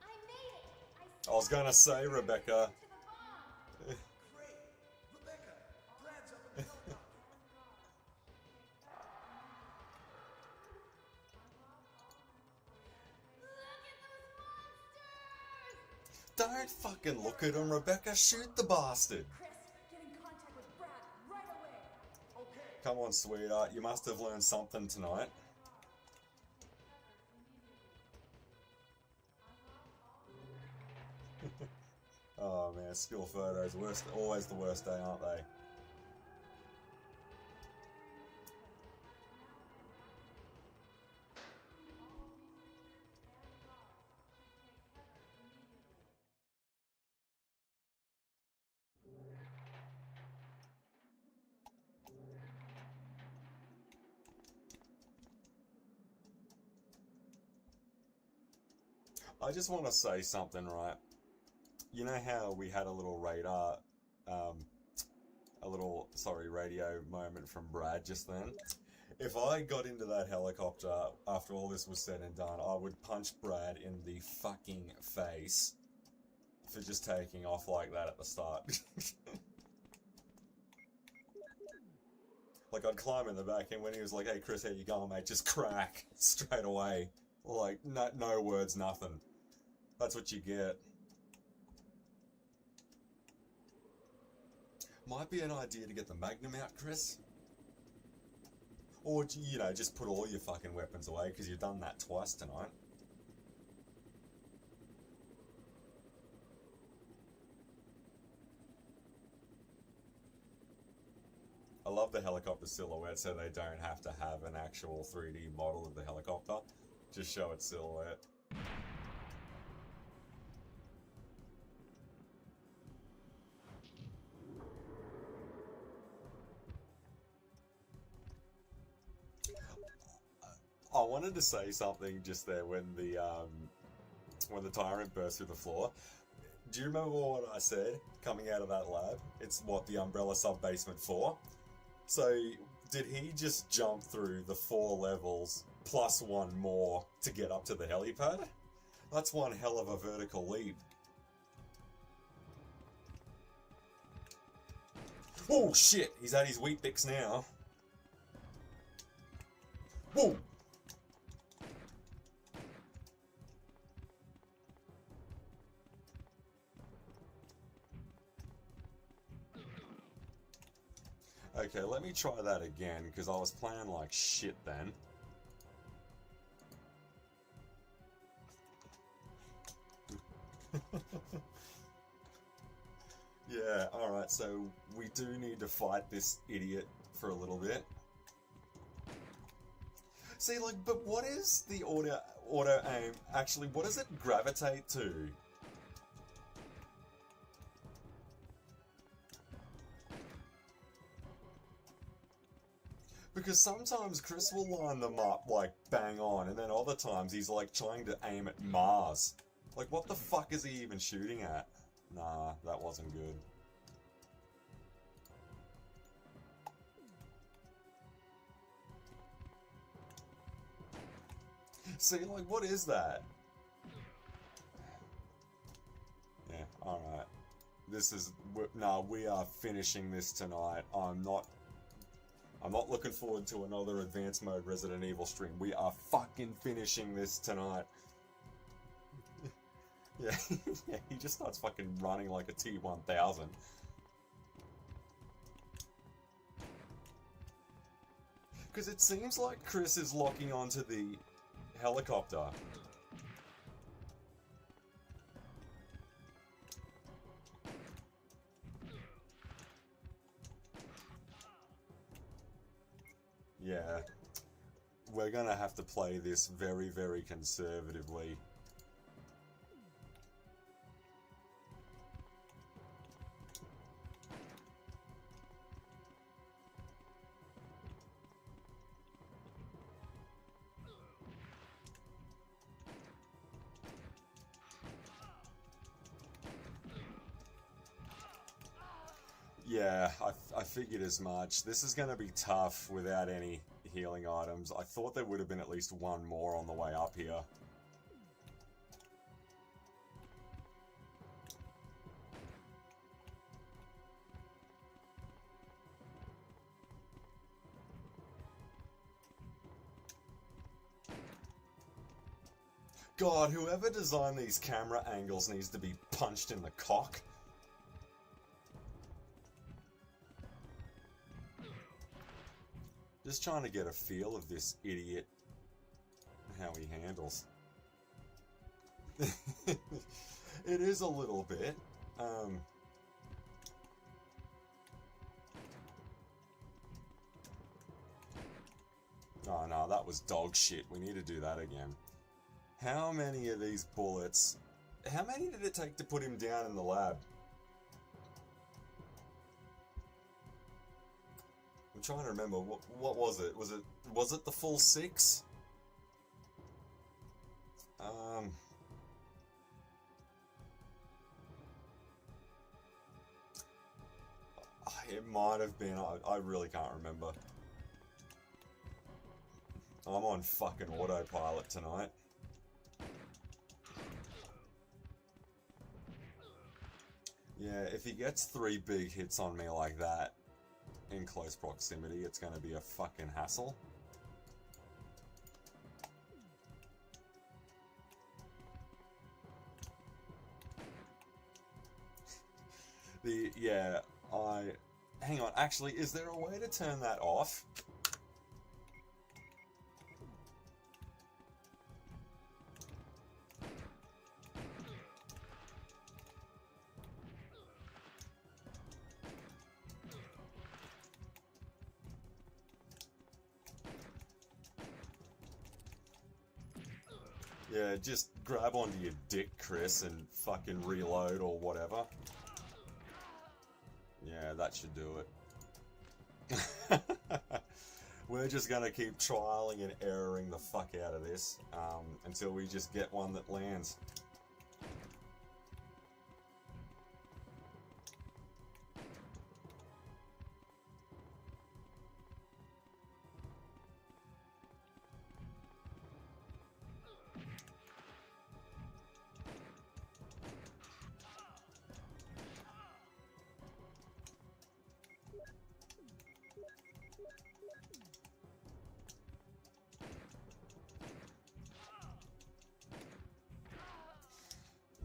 I made it! I was gonna say, Rebecca. To the bomb! Great! Rebecca! Brad's up in the helicopter! Look at those monsters! Don't fucking look at him, Rebecca. Shoot the bastard. Chris, get in contact with Brad right away. Okay. Come on, sweetheart. You must have learned something tonight. Oh man, school photos, worst, always the worst day, aren't they? I just want to say something, right? You know how we had a little radar, radio moment from Brad just then? If I got into that helicopter after all this was said and done, I would punch Brad in the fucking face for just taking off like that at the start. Like, I'd climb in the back, and when he was like, hey Chris, how you going, mate? Just crack straight away. Like, no words, nothing. That's what you get. Might be an idea to get the Magnum out, Chris. Or, you know, just put all your fucking weapons away, because you've done that twice tonight. love the helicopter silhouette, so they don't have to have an actual 3D model of the helicopter. Just show its silhouette. I wanted to say something just there when the Tyrant burst through the floor. Do you remember what I said coming out of that lab? It's what the Umbrella sub-basement for. So, did he just jump through the 4 levels plus 1 more to get up to the helipad? That's one hell of a vertical leap. Oh shit, he's at his wheat bix now. Whoa! Okay, let me try that again, because I was playing like shit then. Yeah, alright, so we do need to fight this idiot for a little bit. See, like, but what is the auto aim? Actually, what does it gravitate to? Because sometimes Chris will line them up, like, bang on, and then other times he's, like, trying to aim at Mars. Like, what the fuck is he even shooting at? Nah, that wasn't good. See, like, what is that? Yeah, alright. This is... Nah, we are finishing this tonight. I'm not looking forward to another advanced mode Resident Evil stream. We are fucking finishing this tonight. Yeah, yeah, he just starts fucking running like a T-1000. Because it seems like Chris is locking onto the helicopter. Yeah, we're gonna have to play this very, very conservatively. Yeah, I figured as much. This is going to be tough without any healing items. I thought there would have been at least one more on the way up here. God, whoever designed these camera angles needs to be punched in the cock. Just trying to get a feel of this idiot, how he handles. It is a little bit. Oh no, that was dog shit. We need to do that again. How many of these bullets... How many did it take to put him down in the lab? I'm trying to remember, what was it? Was it the full 6? It might have been, I really can't remember. I'm on fucking autopilot tonight. Yeah, if he gets 3 big hits on me like that, in close proximity, it's going to be a fucking hassle. Hang on, actually, is there a way to turn that off? Yeah, just grab onto your dick, Chris, and fucking reload or whatever. Yeah, that should do it. We're just gonna keep trialing and erroring the fuck out of this until we just get one that lands.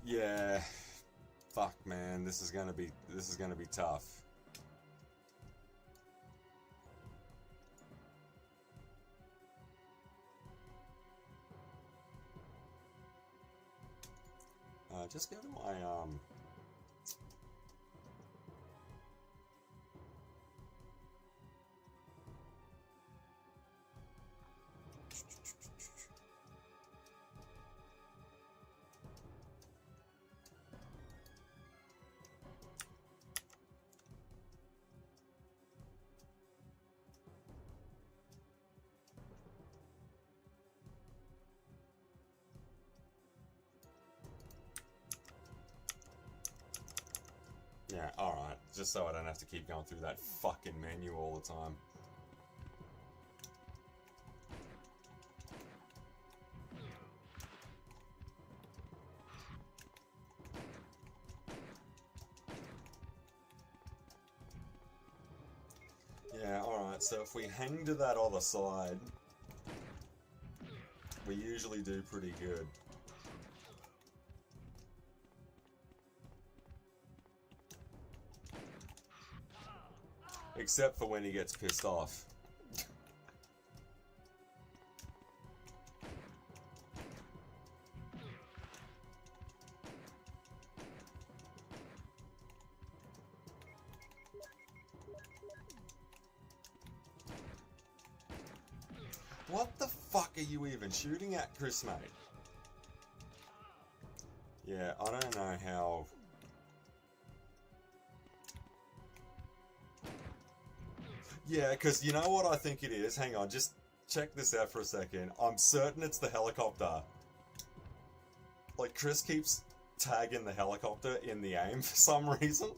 Yeah, fuck, man, this is gonna be tough. Just go to my yeah, alright, just so I don't have to keep going through that fucking menu all the time. Yeah, alright, so if we hang to that other side, we usually do pretty good. Except for when he gets pissed off. What the fuck are you even shooting at, Chris, mate? Yeah, I don't know how... Yeah, because you know what I think it is? Hang on, just check this out for a second. I'm certain it's the helicopter. Like, Chris keeps tagging the helicopter in the aim for some reason.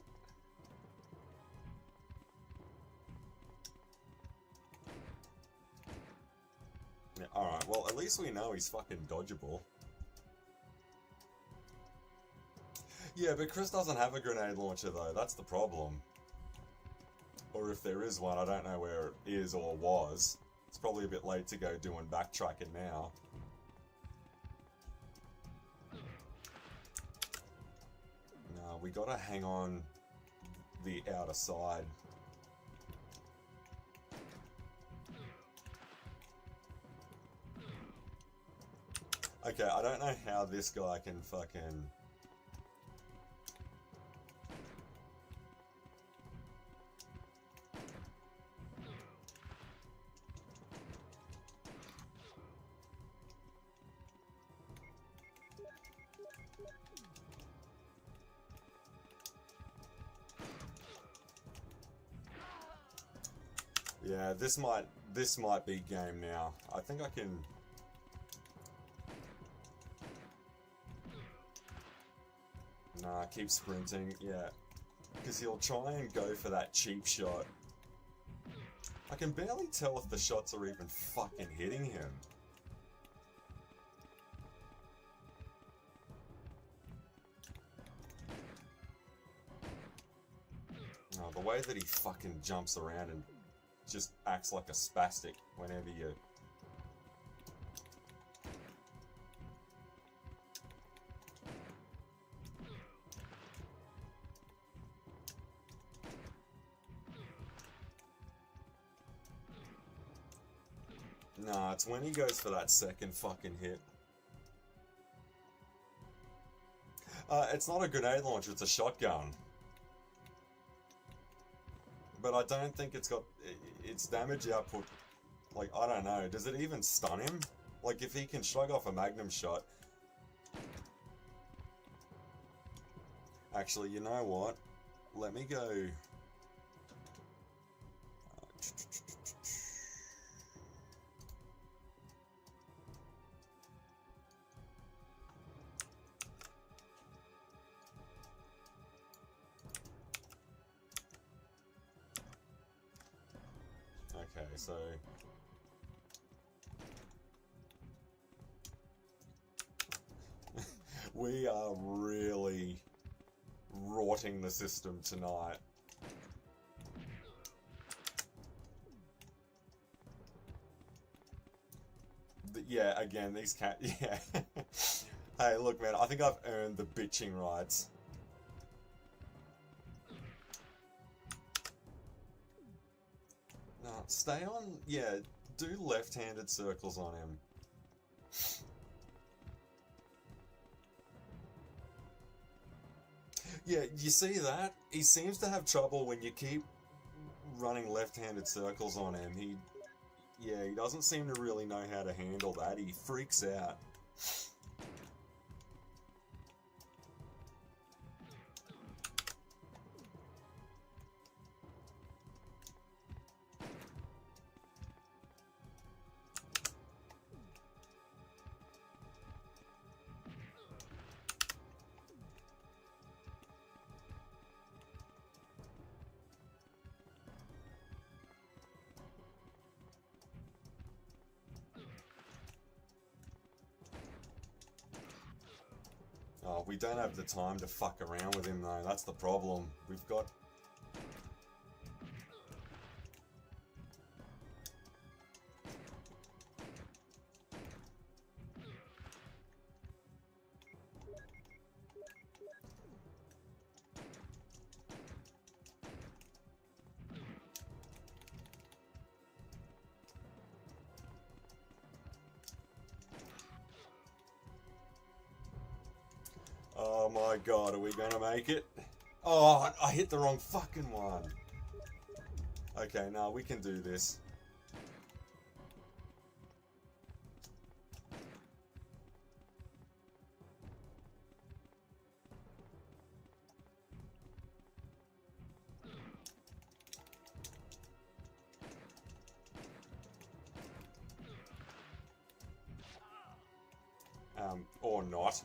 Yeah, alright, well, at least we know he's fucking dodgeable. Yeah, but Chris doesn't have a grenade launcher, though. That's the problem. Or if there is one, I don't know where it is or was. It's probably a bit late to go doing backtracking now. No, we gotta hang on the outer side. Okay, I don't know how this guy can fucking... Yeah, this might be game now. I think I can... Nah, keep sprinting, yeah. Because he'll try and go for that cheap shot. I can barely tell if the shots are even fucking hitting him. Oh, the way that he fucking jumps around and just acts like a spastic whenever you... Nah, it's when he goes for that second fucking hit. It's not a grenade launcher, it's a shotgun. But I don't think it's got... its damage output... Like, I don't know. Does it even stun him? Like, if he can shrug off a magnum shot, Actually, you know what? Let me go... Okay, so... we are really rotting the system tonight. Yeah, again, these cat... Yeah. Hey, look, man, I think I've earned the bitching rights. No, stay on... Yeah, do left-handed circles on him. Yeah, you see that? He seems to have trouble when you keep running left-handed circles on him. Yeah, he doesn't seem to really know how to handle that. He freaks out. Oh, we don't have the time to fuck around with him though, that's the problem. We've got... Oh my god, are we gonna make it? Oh, I hit the wrong fucking one. Okay, now we can do this. Or not.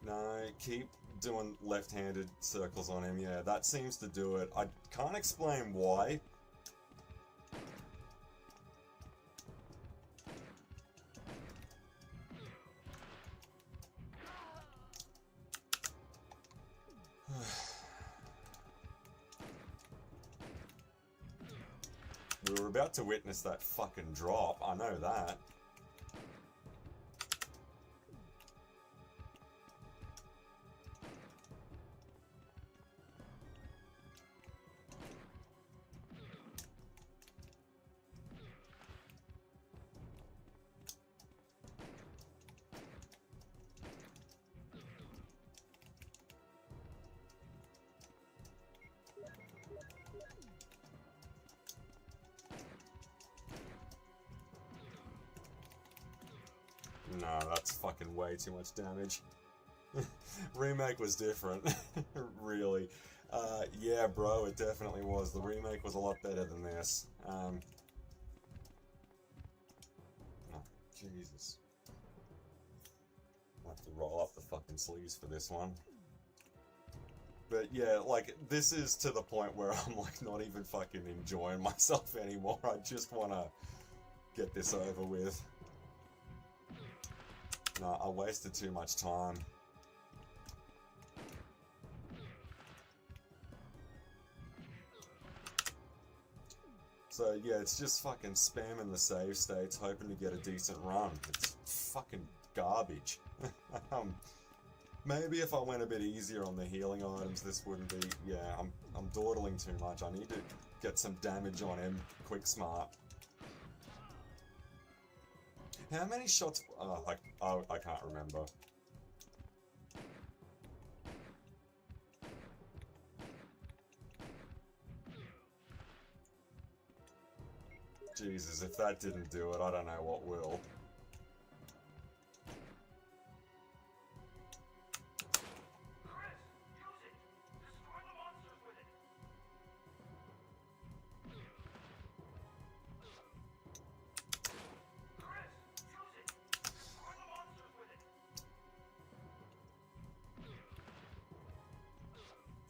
No, keep doing left-handed circles on him. Yeah, that seems to do it. I can't explain why. We were about to witness that fucking drop, I know that. No, that's fucking way too much damage. Remake was different. Really. Yeah, bro, it definitely was. The remake was a lot better than this. Oh, Jesus. I'll have to roll up the fucking sleeves for this one. But yeah, like, this is to the point where I'm, like, not even fucking enjoying myself anymore. I just want to get this over with. No, I wasted too much time. So yeah, it's just fucking spamming the save states, hoping to get a decent run. It's fucking garbage. Maybe if I went a bit easier on the healing items, this wouldn't be... Yeah, I'm dawdling too much. I need to get some damage on him, quick smart. How many shots... I can't remember. Jesus, if that didn't do it, I don't know what will.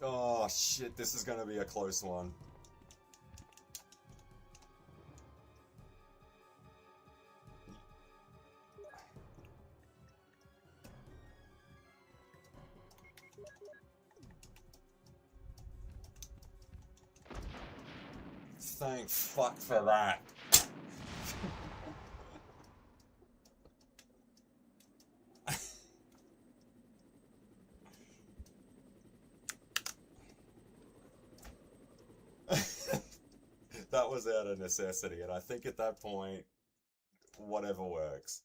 Oh shit, this is gonna be a close one. Thank fuck for that. That was out of necessity, and I think at that point, whatever works.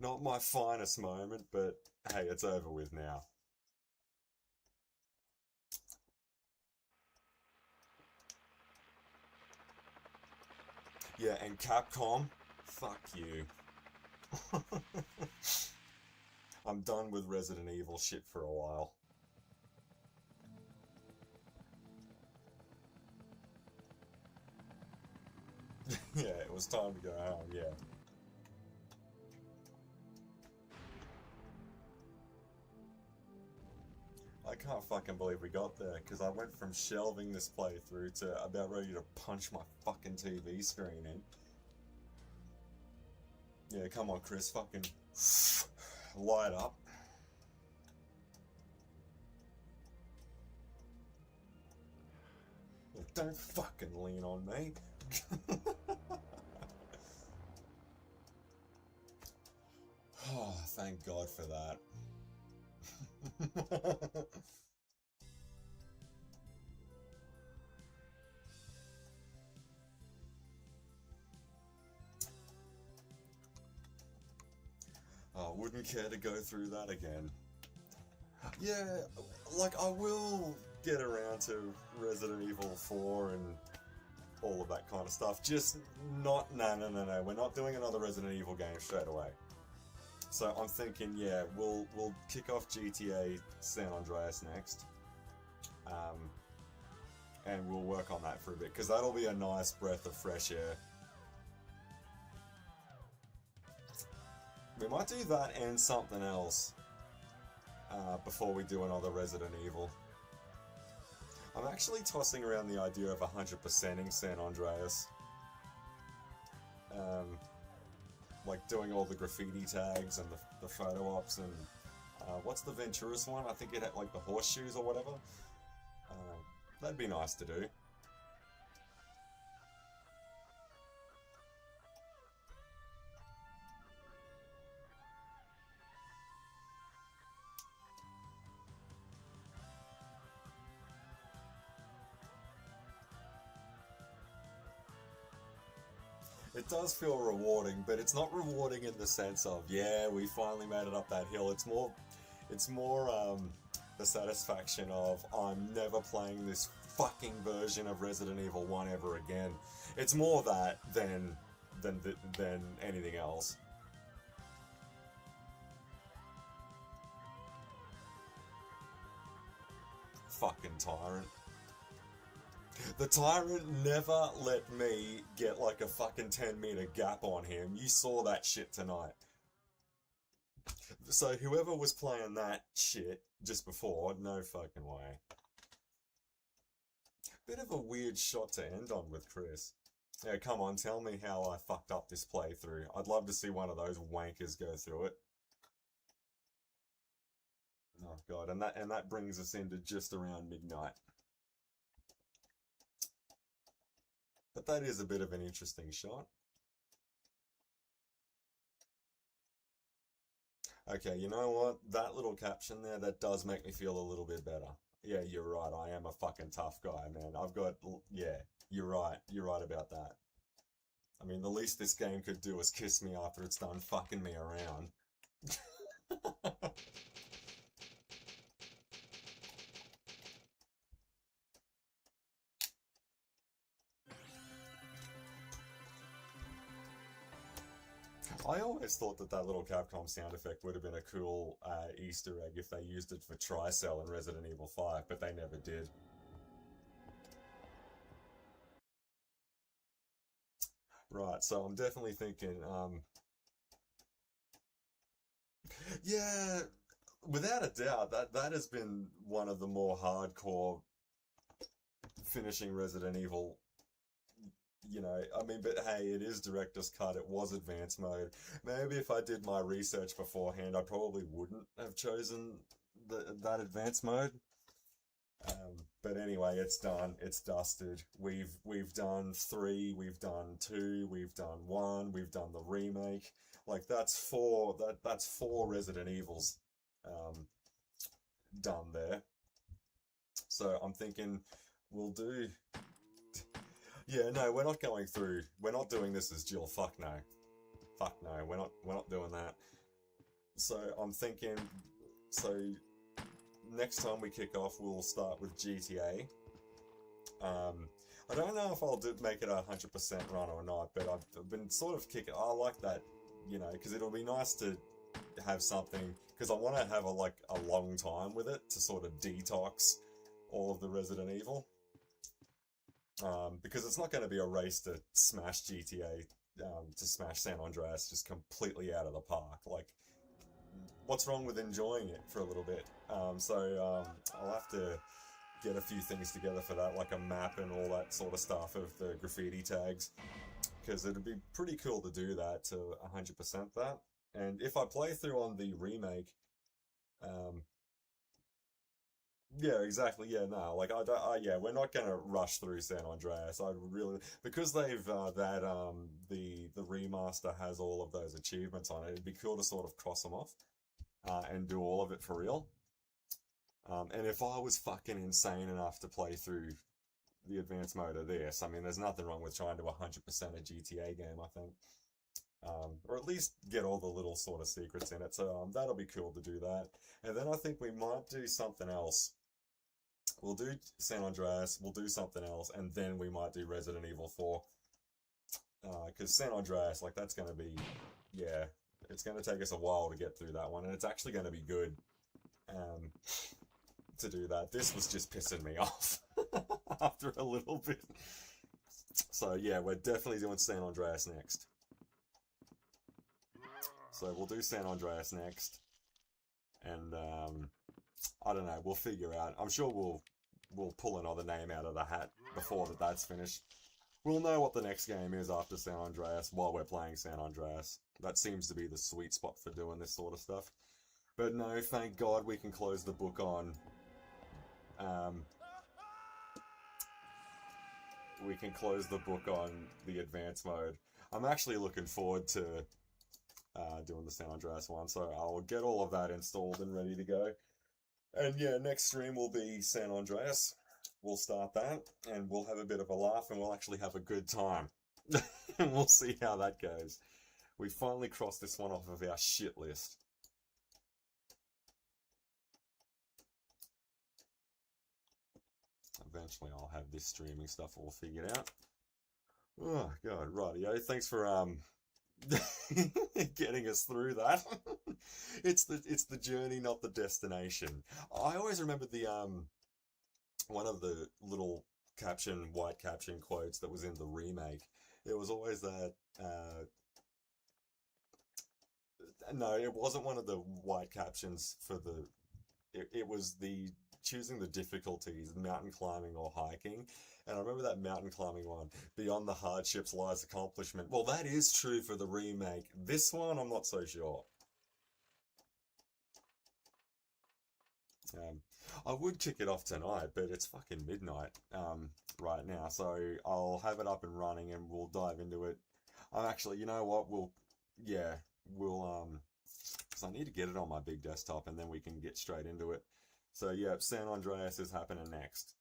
Not my finest moment, but hey, it's over with now. Yeah, and Capcom, fuck you. I'm done with Resident Evil shit for a while. Yeah, it was time to go home, yeah. I can't fucking believe we got there, because I went from shelving this playthrough to about ready to punch my fucking TV screen in. Yeah, come on, Chris, fucking light up. Don't fucking lean on me. Oh, thank God for that. I wouldn't care to go through that again. Yeah, like I will get around to Resident Evil 4 and all of that kind of stuff. Just not, no, we're not doing another Resident Evil game straight away. So I'm thinking, yeah, we'll kick off GTA San Andreas next. And we'll work on that for a bit, because that'll be a nice breath of fresh air. We might do that and something else before we do another Resident Evil. I'm actually tossing around the idea of 100%ing San Andreas. Like doing all the graffiti tags and the photo ops and what's the Venturas one? I think it had like the horseshoes or whatever. That'd be nice to do. It does feel rewarding, but it's not rewarding in the sense of, yeah, we finally made it up that hill. It's more the satisfaction of, I'm never playing this fucking version of Resident Evil 1 ever again. It's more that than anything else. Fucking Tyrant. The Tyrant never let me get like a fucking 10-meter gap on him. You saw that shit tonight. So whoever was playing that shit just before, no fucking way. Bit of a weird shot to end on with Chris. Yeah, come on, tell me how I fucked up this playthrough. I'd love to see one of those wankers go through it. Oh god, and that brings us into just around midnight. But that is a bit of an interesting shot. Okay, you know what? That little caption there, that does make me feel a little bit better. Yeah, you're right. I am a fucking tough guy, man. Yeah, you're right. You're right about that. I mean, the least this game could do is kiss me after it's done fucking me around. I always thought that that little Capcom sound effect would have been a cool Easter egg if they used it for Tricell in Resident Evil 5, but they never did. Right, so I'm definitely thinking, yeah, without a doubt, that has been one of the more hardcore finishing Resident Evil. You know, I mean, but hey, it is director's cut. It was advanced mode. Maybe if I did my research beforehand, I probably wouldn't have chosen that advanced mode. But anyway, it's done. It's dusted. We've done 3. We've done 2. We've done 1. We've done the remake. Like that's 4. That's 4 Resident Evils done there. So I'm thinking we'll do. Yeah, no, we're not going through. We're not doing this as Jill. Fuck no. Fuck no. We're not doing that. So I'm thinking. So next time we kick off, we'll start with GTA. I don't know if I'll make it a 100% run or not, but I've been sort of kicking. I like that, you know, because it'll be nice to have something. Because I want to have a long time with it to sort of detox all of the Resident Evil. Because it's not going to be a race to smash GTA, to smash San Andreas just completely out of the park. Like, what's wrong with enjoying it for a little bit? So I'll have to get a few things together for that, like a map and all that sort of stuff of the graffiti tags, because it'd be pretty cool to do that, to 100% that. And if I play through on the remake, yeah, exactly. Yeah, no, like yeah, we're not gonna rush through San Andreas. I really, because they've the remaster has all of those achievements on it. It'd be cool to sort of cross them off, and do all of it for real. And if I was fucking insane enough to play through the advanced mode of this, I mean, there's nothing wrong with trying to 100% a GTA game, I think. Or at least get all the little sort of secrets in it. So that'll be cool to do that. And then I think we might do something else. We'll do San Andreas, we'll do something else, and then we might do Resident Evil 4. Because San Andreas, like, that's going to be, yeah, it's going to take us a while to get through that one, and it's actually going to be good to do that. This was just pissing me off after a little bit. So yeah, we're definitely doing San Andreas next. So we'll do San Andreas next, and I don't know, we'll figure out. I'm sure we'll pull another name out of the hat before that's finished. We'll know what the next game is after San Andreas while we're playing San Andreas. That seems to be the sweet spot for doing this sort of stuff. But no, thank God we can close the book on the advanced mode. I'm actually looking forward to doing the San Andreas one, so I'll get all of that installed and ready to go. And yeah, next stream will be San Andreas. We'll start that, and we'll have a bit of a laugh, and we'll actually have a good time. And we'll see how that goes. We finally crossed this one off of our shit list. Eventually I'll have this streaming stuff all figured out. Oh god, rightio. Thanks for getting us through that. It's the journey, not the destination. I always remember the one of the little white caption quotes that was in the remake. It was always that no, it wasn't one of the white captions for the it was the choosing the difficulties, mountain climbing or hiking. And I remember that mountain climbing one, beyond the hardships lies accomplishment. Well, that is true for the remake. This one, I'm not so sure. I would kick it off tonight, but it's fucking midnight right now, so I'll have it up and running and we'll dive into it. I'm actually, you know what, we'll because I need to get it on my big desktop and then we can get straight into it. So yeah, San Andreas is happening next.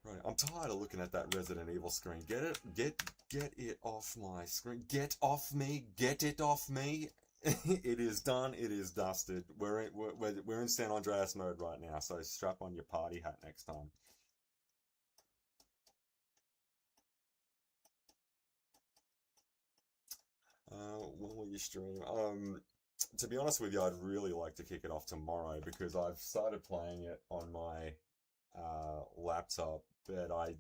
Right, I'm tired of looking at that Resident Evil screen. Get it off my screen. Get off me. Get it off me. It is done. It is dusted. We're in San Andreas mode right now. So strap on your party hat next time. When will you stream? To be honest with you, I'd really like to kick it off tomorrow because I've started playing it on my laptop, but I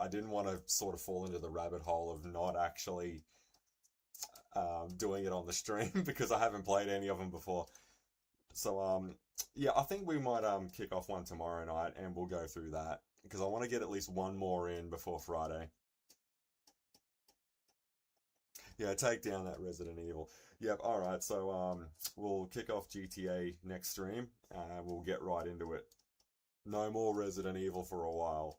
didn't want to sort of fall into the rabbit hole of not actually doing it on the stream because I haven't played any of them before. So yeah, I think we might kick off one tomorrow night and we'll go through that because I want to get at least one more in before Friday. Yeah, take down that Resident Evil. Yep, alright, so we'll kick off GTA next stream. We'll get right into it. No more Resident Evil for a while.